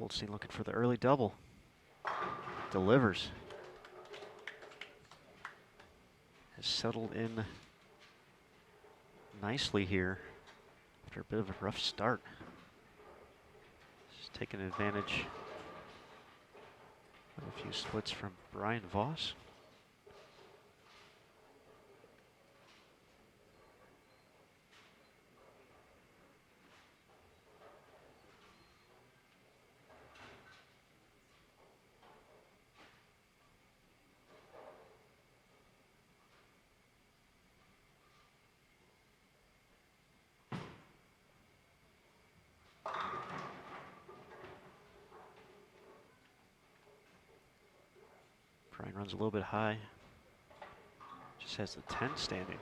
Goldstein looking for the early double. Delivers. Has settled in nicely here after a bit of a rough start. Just taking advantage of a few splits from Brian Voss. Brian runs a little bit high. Just has the 10 standing.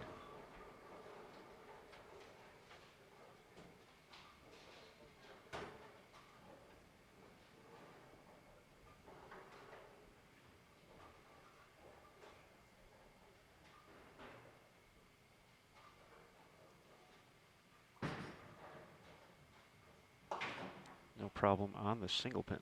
No problem on the single pin.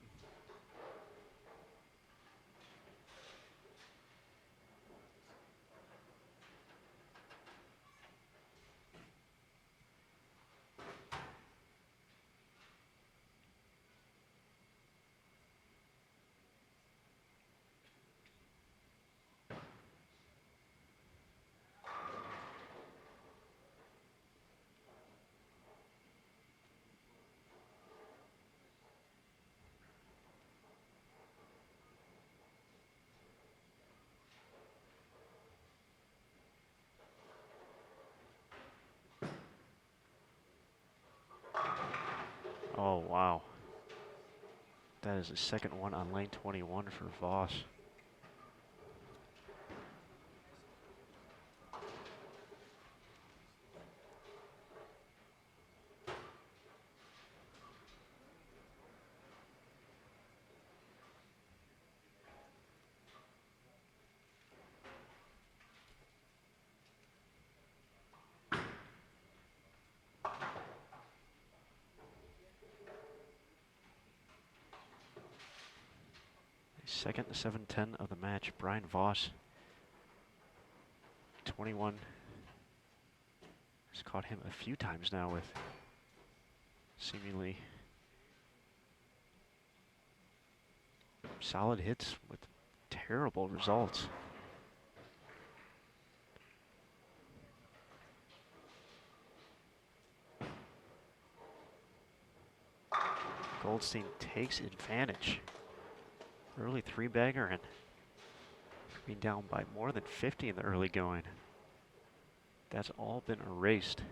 Oh, wow. That is the second one on lane 21 for Voss. Second to 7-10 of the match, Brian Voss. 21 has caught him a few times now with seemingly solid hits with terrible results. Goldstein takes advantage. Early three-bagger and being down by more than 50 in the early going. That's all been erased.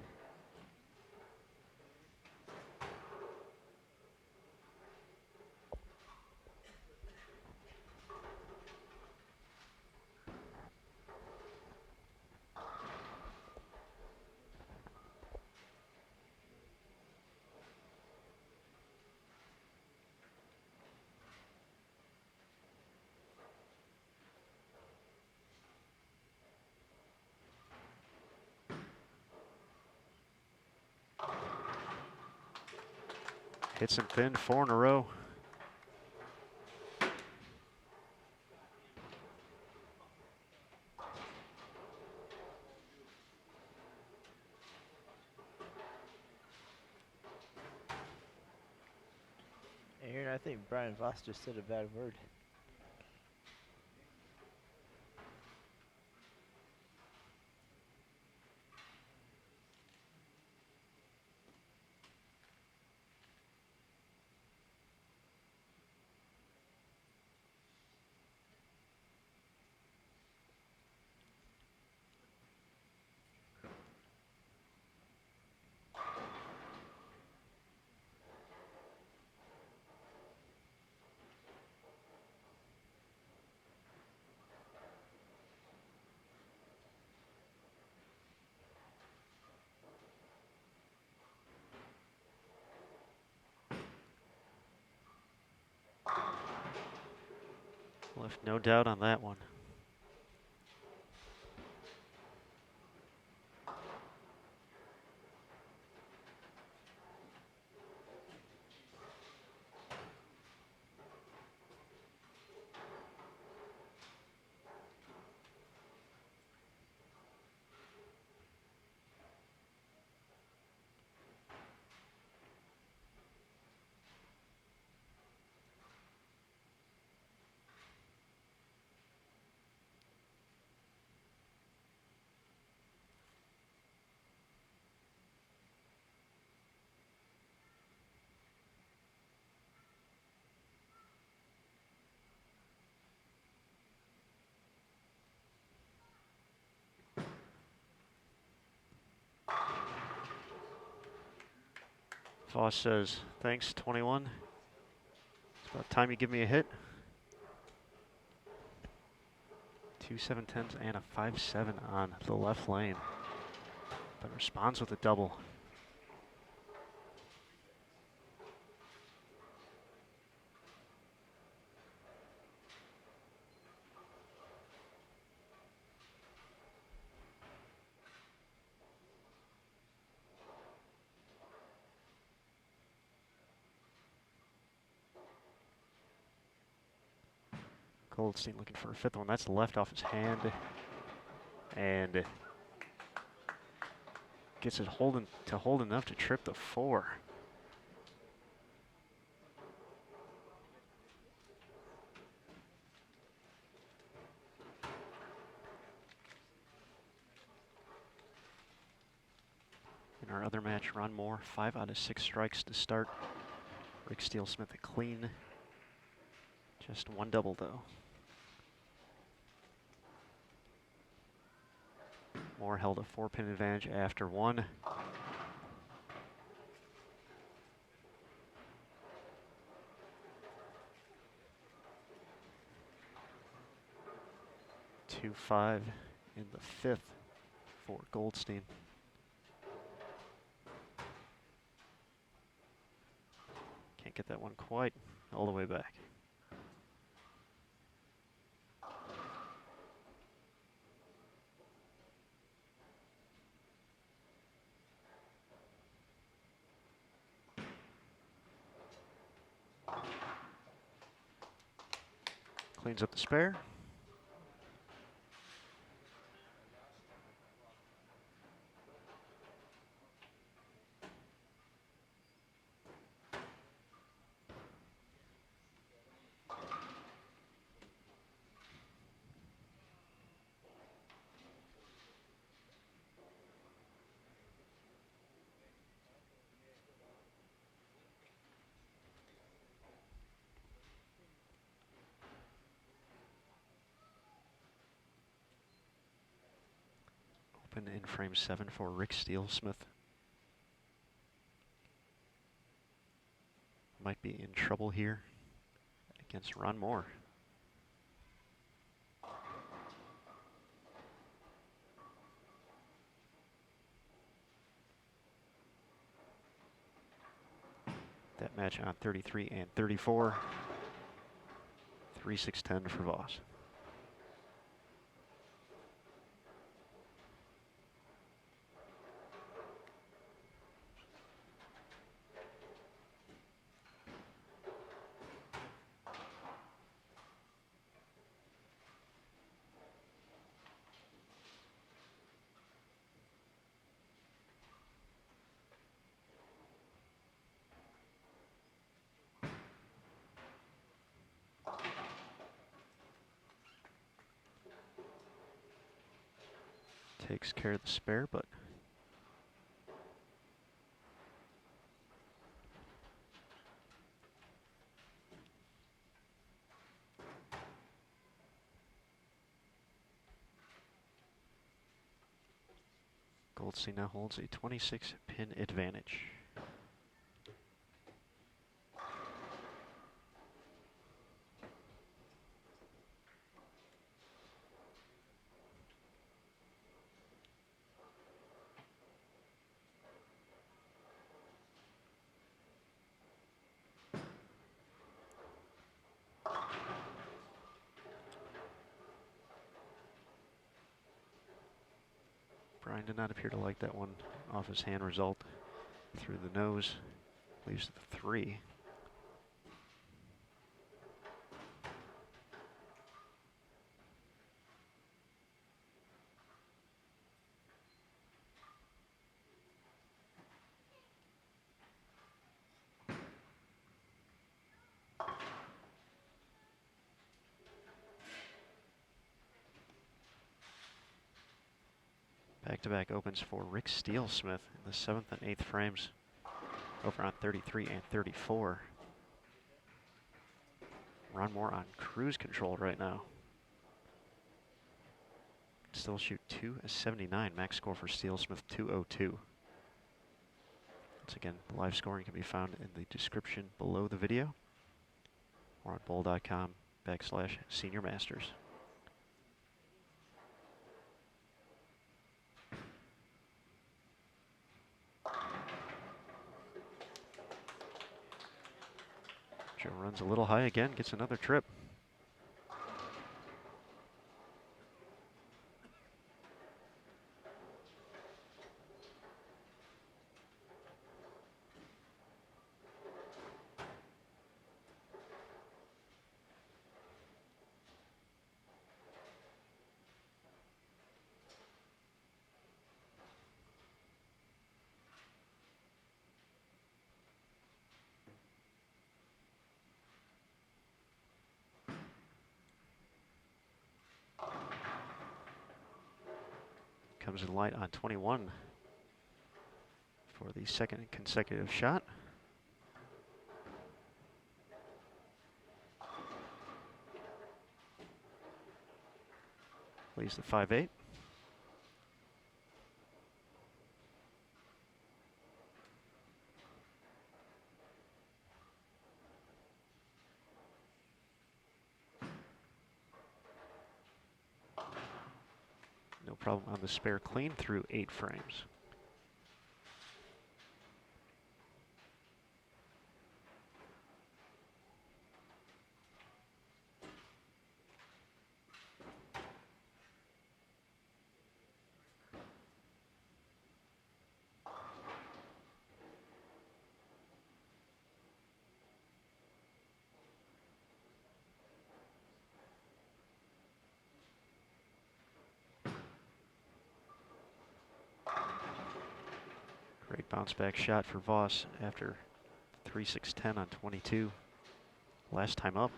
Hits him thin, 4 in a row. Aaron, I think Brian Voss just said a bad word. Left no doubt on that one. Voss says, thanks, 21. It's about time you give me a hit. 2 7-10s and a 5-7 on the left lane. But responds with a double. Goldstein looking for a fifth one. That's left off his hand. And gets it to hold enough to trip the 4. In our other match, Ron Moore, 5 out of 6 strikes to start. Rick Steele-Smith a clean. Just 1 double though. Moore held a 4-pin advantage after 1. Two 5 in the 5th for Goldstein. Can't get that one quite all the way back. Cleans up the spare. Open in frame 7 for Rick Steele-Smith. Might be in trouble here against Ron Moore. That match on 33 and 34. 3-6-10 for Voss. Takes care of the spare, but Goldstein now holds a 26-pin advantage. Brian did not appear to like that one off his hand result. Through the nose, leaves the 3. Back-to-back opens for Rick Steele-Smith in the 7th and 8th frames. Over on 33 and 34. Ron Moore on cruise control right now. Still shoot 279. Max score for Steele-Smith 202. Once again, the live scoring can be found in the description below the video or on bowl.com/Senior Masters. Joe runs a little high again, gets another trip. Comes in light on 21 for the second consecutive shot. Leaves the 5-8. No problem on the spare clean through 8 frames. Great bounce back shot for Voss after 3-6-10 on 22 last time up.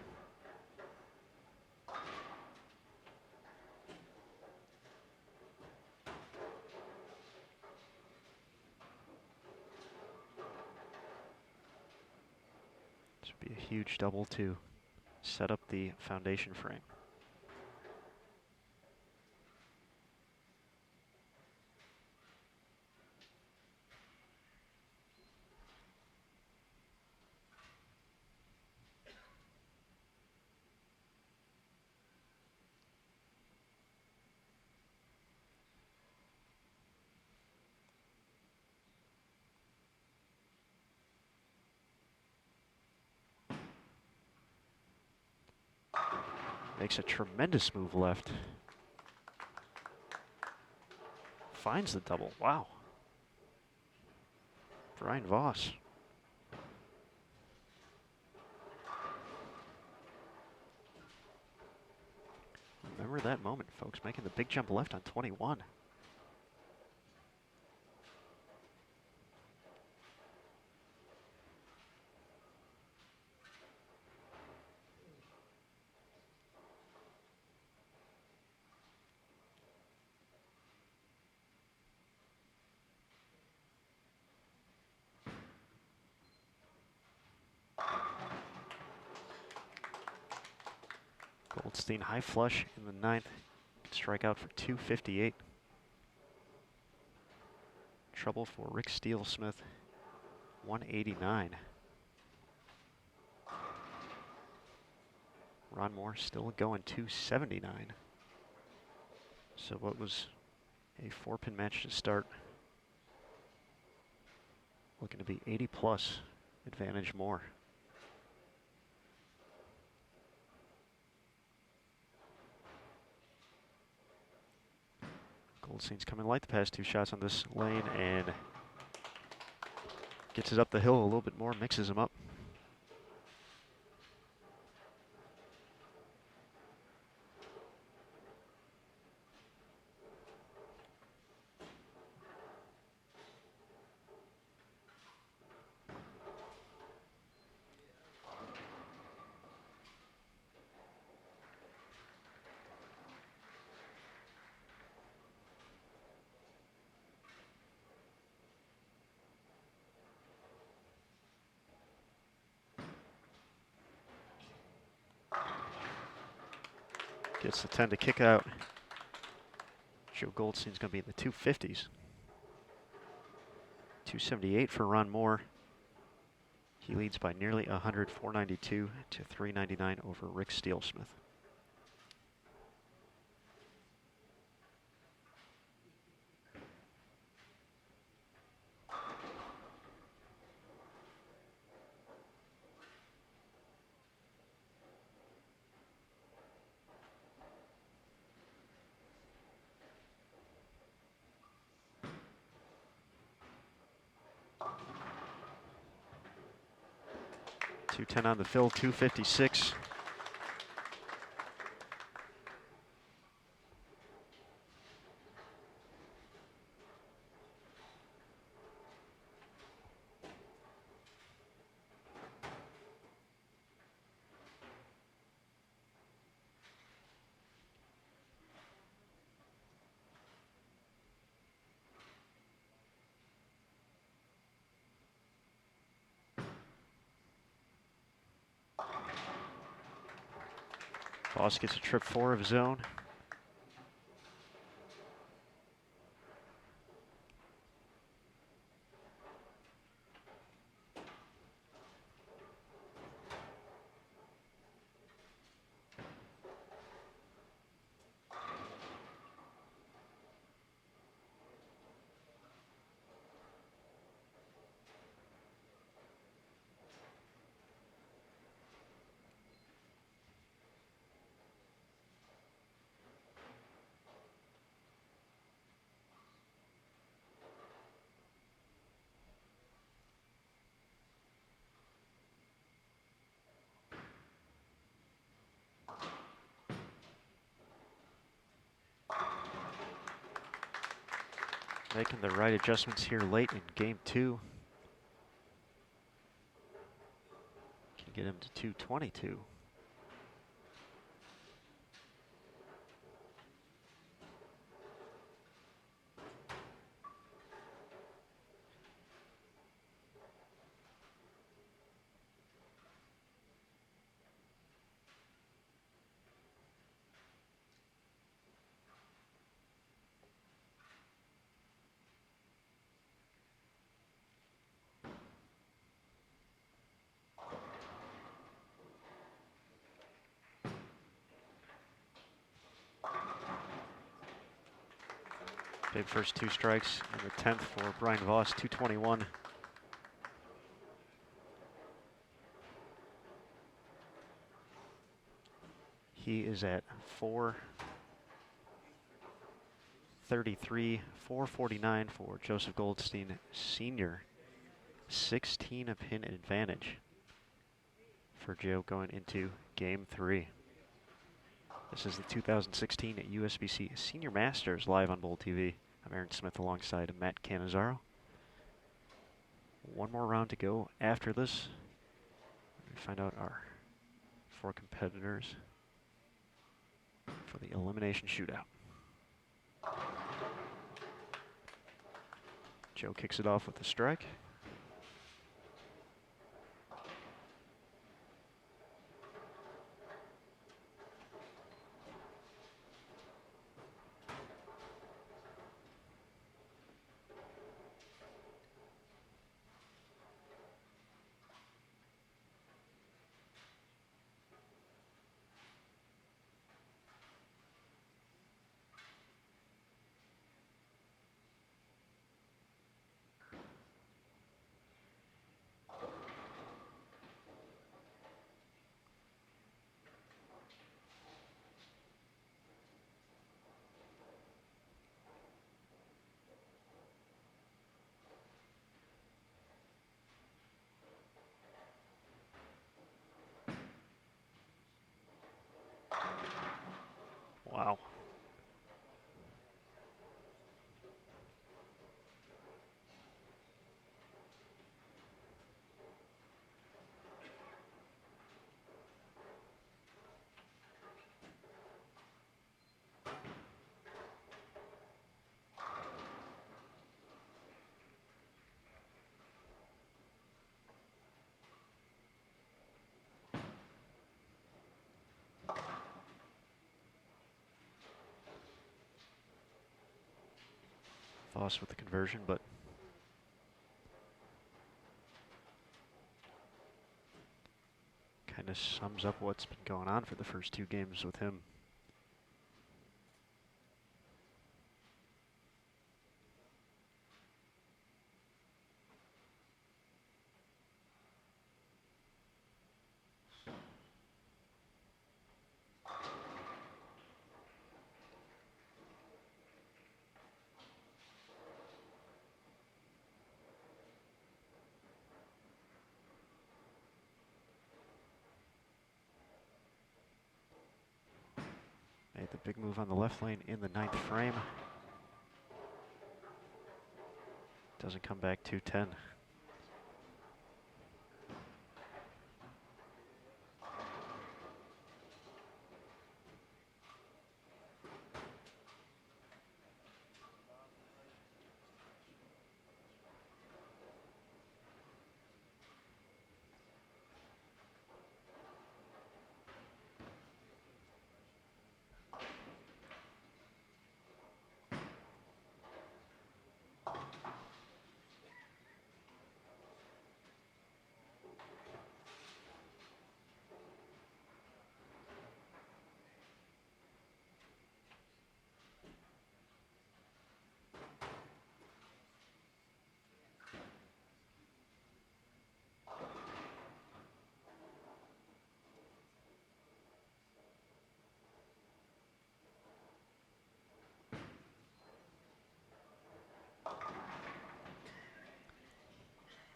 This would be a huge double to set up the foundation frame. Makes a tremendous move left. Finds the double. Wow. Brian Voss. Remember that moment, folks, making the big jump left on 21. Goldstein high flush in the 9th. Can strike out for 258. Trouble for Rick Steele-Smith, 189. Ron Moore still going 279. So what was a 4-pin match to start, looking to be 80 plus advantage Moore. Goldstein's coming light the past 2 shots on this lane and gets it up the hill a little bit more, mixes them up. Gets the 10 to kick out. Joe Goldstein's going to be in the 250s. 278 for Ron Moore. He leads by nearly 100, 492 to 399 over Rick Steelsmith. .210 on the fill, 256. Voss gets a trip 4 of his own. Making the right adjustments here late in game 2. Can get him to 222. Big first 2 strikes and the 10th for Brian Voss, 221. He is at 433, 449 for Joseph Goldstein Senior. 16 a pin advantage for Joe going into game 3. This is the 2016 USBC Senior Masters live on Bowl TV. I'm Aaron Smith alongside Matt Cannizzaro. One more round to go after this. We find out our 4 competitors for the elimination shootout. Joe kicks it off with a strike. Wow. Voss with the conversion, but kind of sums up what's been going on for the first 2 games with him. Made the big move on the left lane in the 9th frame. Doesn't come back 210.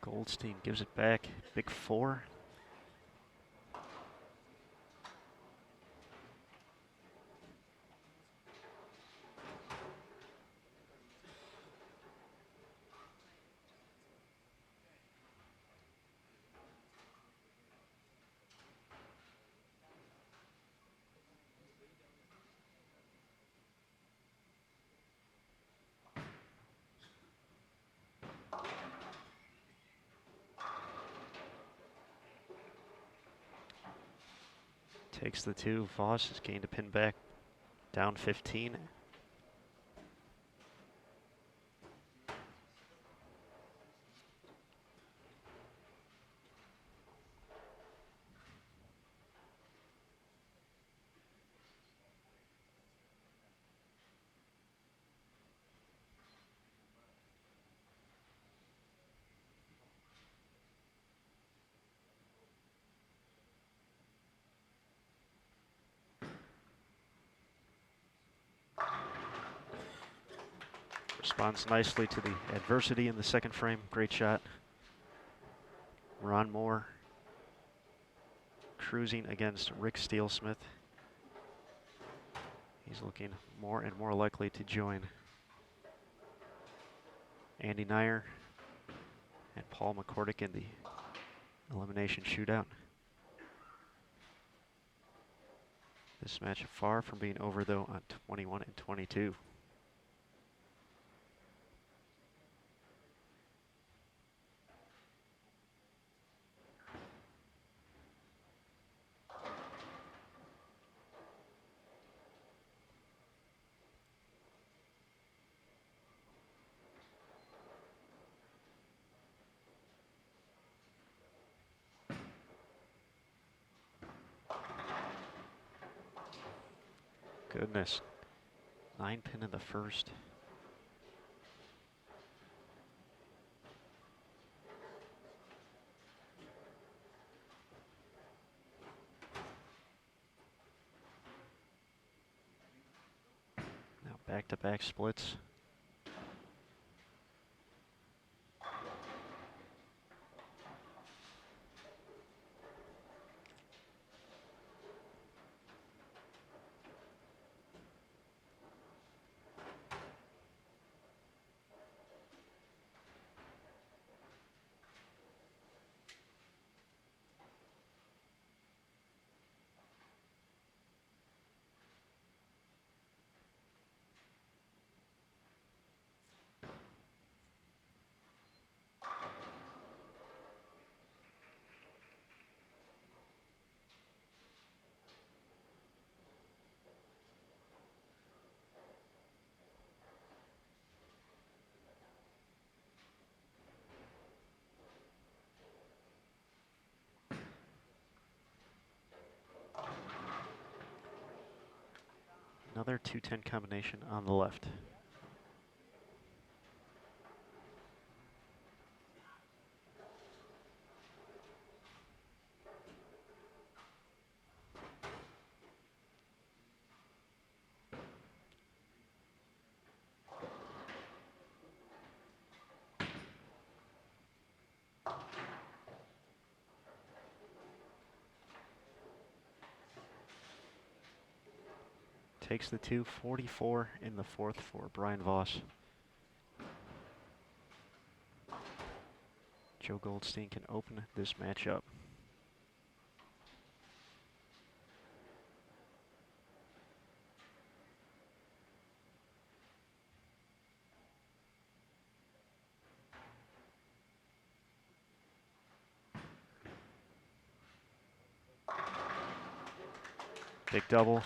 Goldstein gives it back, big 4. Takes the 2. Voss has gained a pin back, down 15. Responds nicely to the adversity in the 2nd frame. Great shot. Ron Moore cruising against Rick Steelsmith. He's looking more and more likely to join Andy Nyer and Paul McCordick in the elimination shootout. This match far from being over, though, on 21 and 22. Goodness. 9-pin in the 1st. Now back-to-back splits. Another 210 combination on the left. Takes the 244 in the fourth for Brian Voss. Joe Goldstein can open this match up. Big double.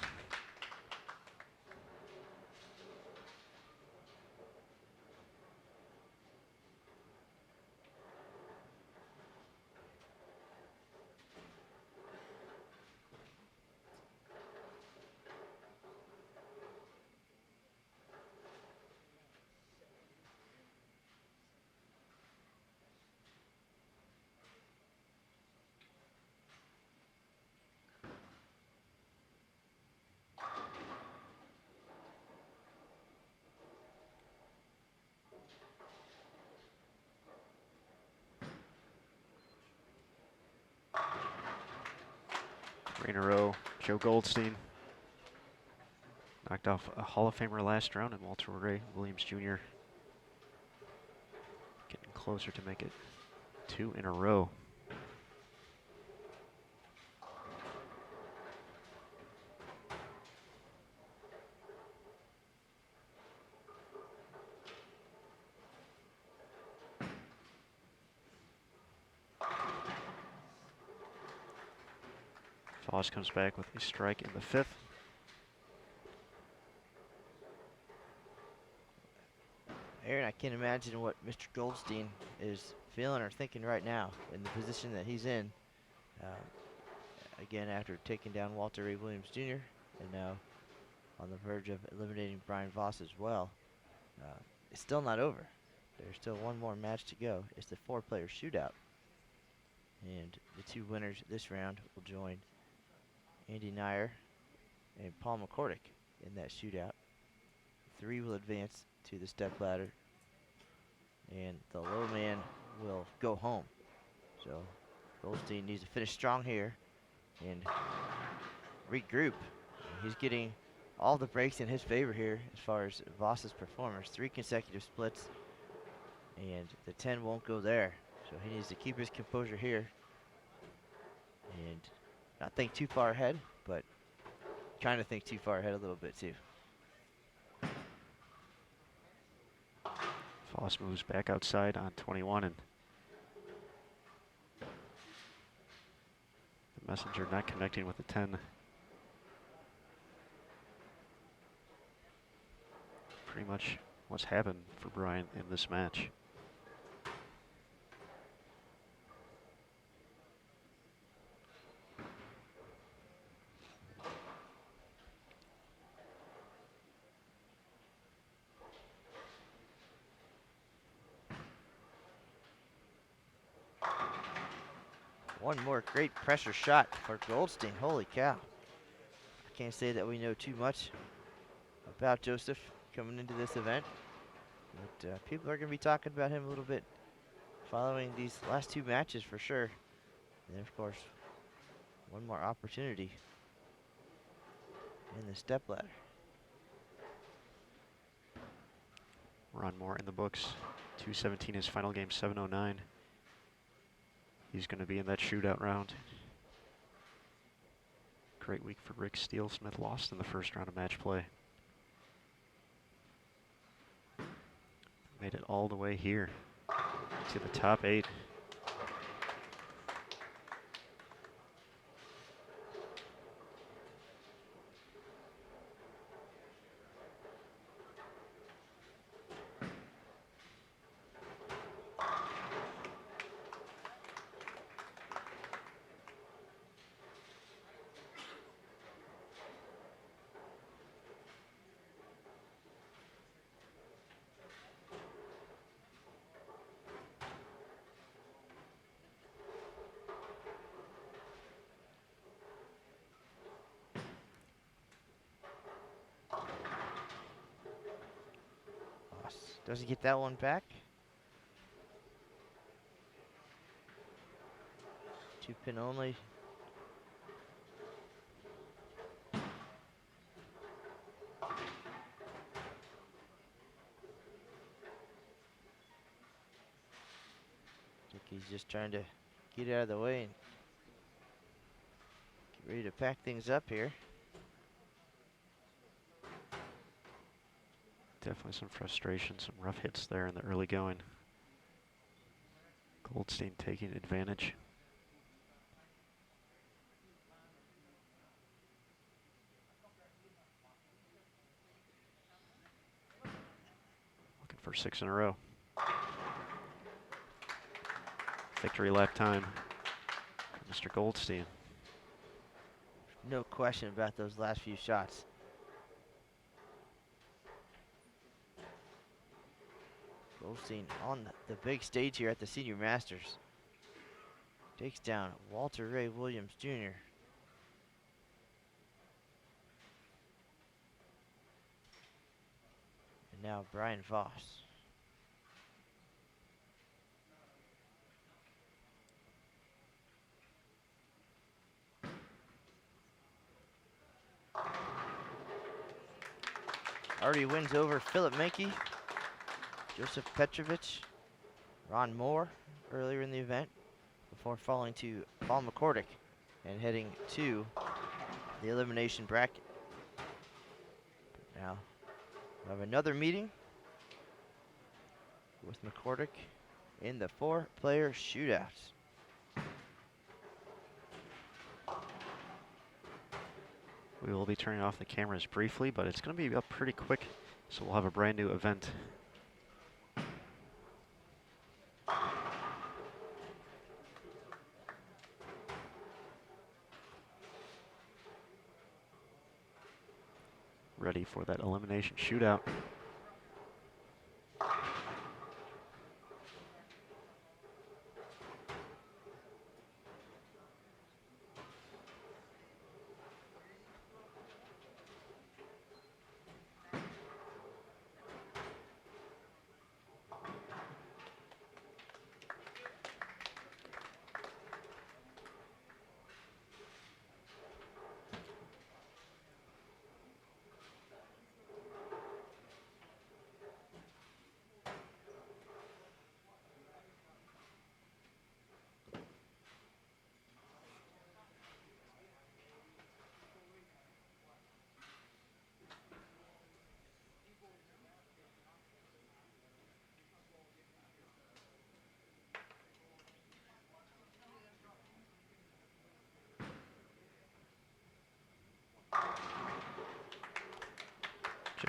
Three in a row. Joe Goldstein knocked off a Hall of Famer last round, and Walter Ray Williams Jr. getting closer to make it 2 in a row. Voss comes back with a strike in the fifth. Aaron, I can't imagine what Mr. Goldstein is feeling or thinking right now in the position that he's in. Again, after taking down Walter Ray Williams Jr. and now on the verge of eliminating Brian Voss as well. It's still not over. There's still one more match to go. It's the 4-player shootout. And the 2 winners this round will join Andy Nyer and Paul McCordick in that shootout. 3 will advance to the step ladder, and the low man will go home. So Goldstein needs to finish strong here and regroup. He's getting all the breaks in his favor here as far as Voss's performance. 3 consecutive splits, and the 10 won't go there. So he needs to keep his composure here and not think too far ahead, but trying to think too far ahead a little bit too. Voss moves back outside on 21, and the messenger not connecting with the 10. Pretty much what's happened for Brian in this match. One more great pressure shot for Goldstein. Holy cow. I can't say that we know too much about Joseph coming into this event, but people are going to be talking about him a little bit following these last 2 matches for sure. And of course, one more opportunity in the step ladder. Ron Moore in the books. 217 his final game, 709. He's going to be in that shootout round. Great week for Rick Steele. Smith lost in the first round of match play. Made it all the way here to the top 8. Doesn't get that one back. 2-pin only. I think he's just trying to get out of the way and get ready to pack things up here. Definitely some frustration, some rough hits there in the early going. Goldstein taking advantage. Looking for 6 in a row. Victory lap time for Mr. Goldstein. No question about those last few shots. Goldstein on the big stage here at the Senior Masters. Takes down Walter Ray Williams Jr. And now Brian Voss. Already wins over Philip Menke, Joseph Petrovich, Ron Moore earlier in the event, before falling to Paul McCordick and heading to the elimination bracket. Now we have another meeting with McCordick in the 4-player shootouts. We will be turning off the cameras briefly, but it's going to be up pretty quick, so we'll have a brand new event. Ready for that elimination shootout.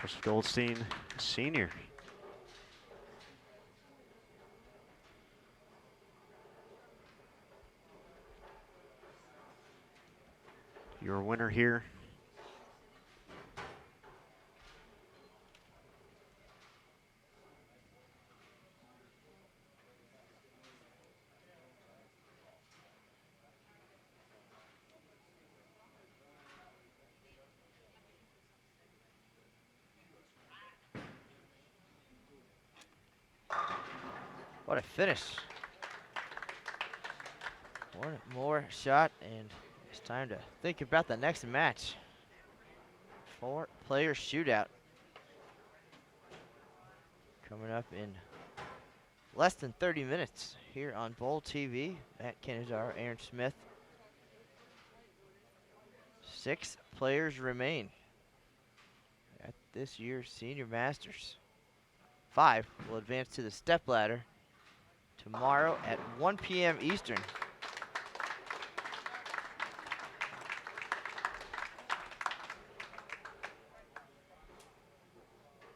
Joseph Goldstein, Senior. Your winner here. What a finish. One more shot, and it's time to think about the next match. 4-player shootout. Coming up in less than 30 minutes here on Bowl TV. Matt Kenazar, Aaron Smith. 6 players remain at this year's Senior Masters. 5 will advance to the stepladder tomorrow at 1 p.m. Eastern.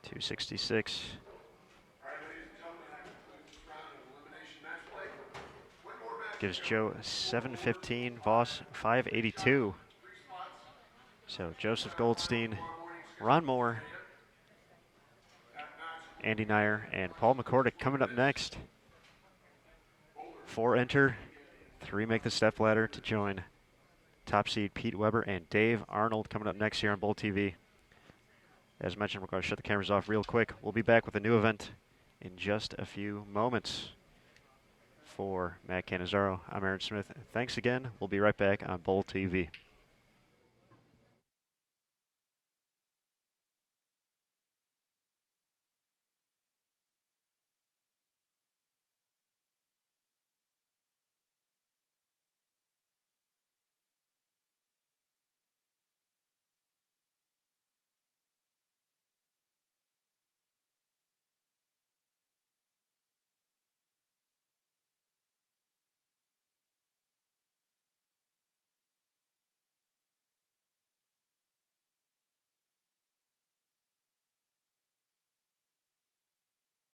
.266. Gives Joe 715, Voss 582. So Joseph Goldstein, Ron Moore, Andy Nyer, and Paul McCordick coming up next. 4 enter, 3 make the stepladder to join top seed Pete Weber and Dave Arnold coming up next here on Bowl TV. As mentioned, we're going to shut the cameras off real quick. We'll be back with a new event in just a few moments. For Matt Cannizzaro, I'm Aaron Smith. Thanks again. We'll be right back on Bowl TV.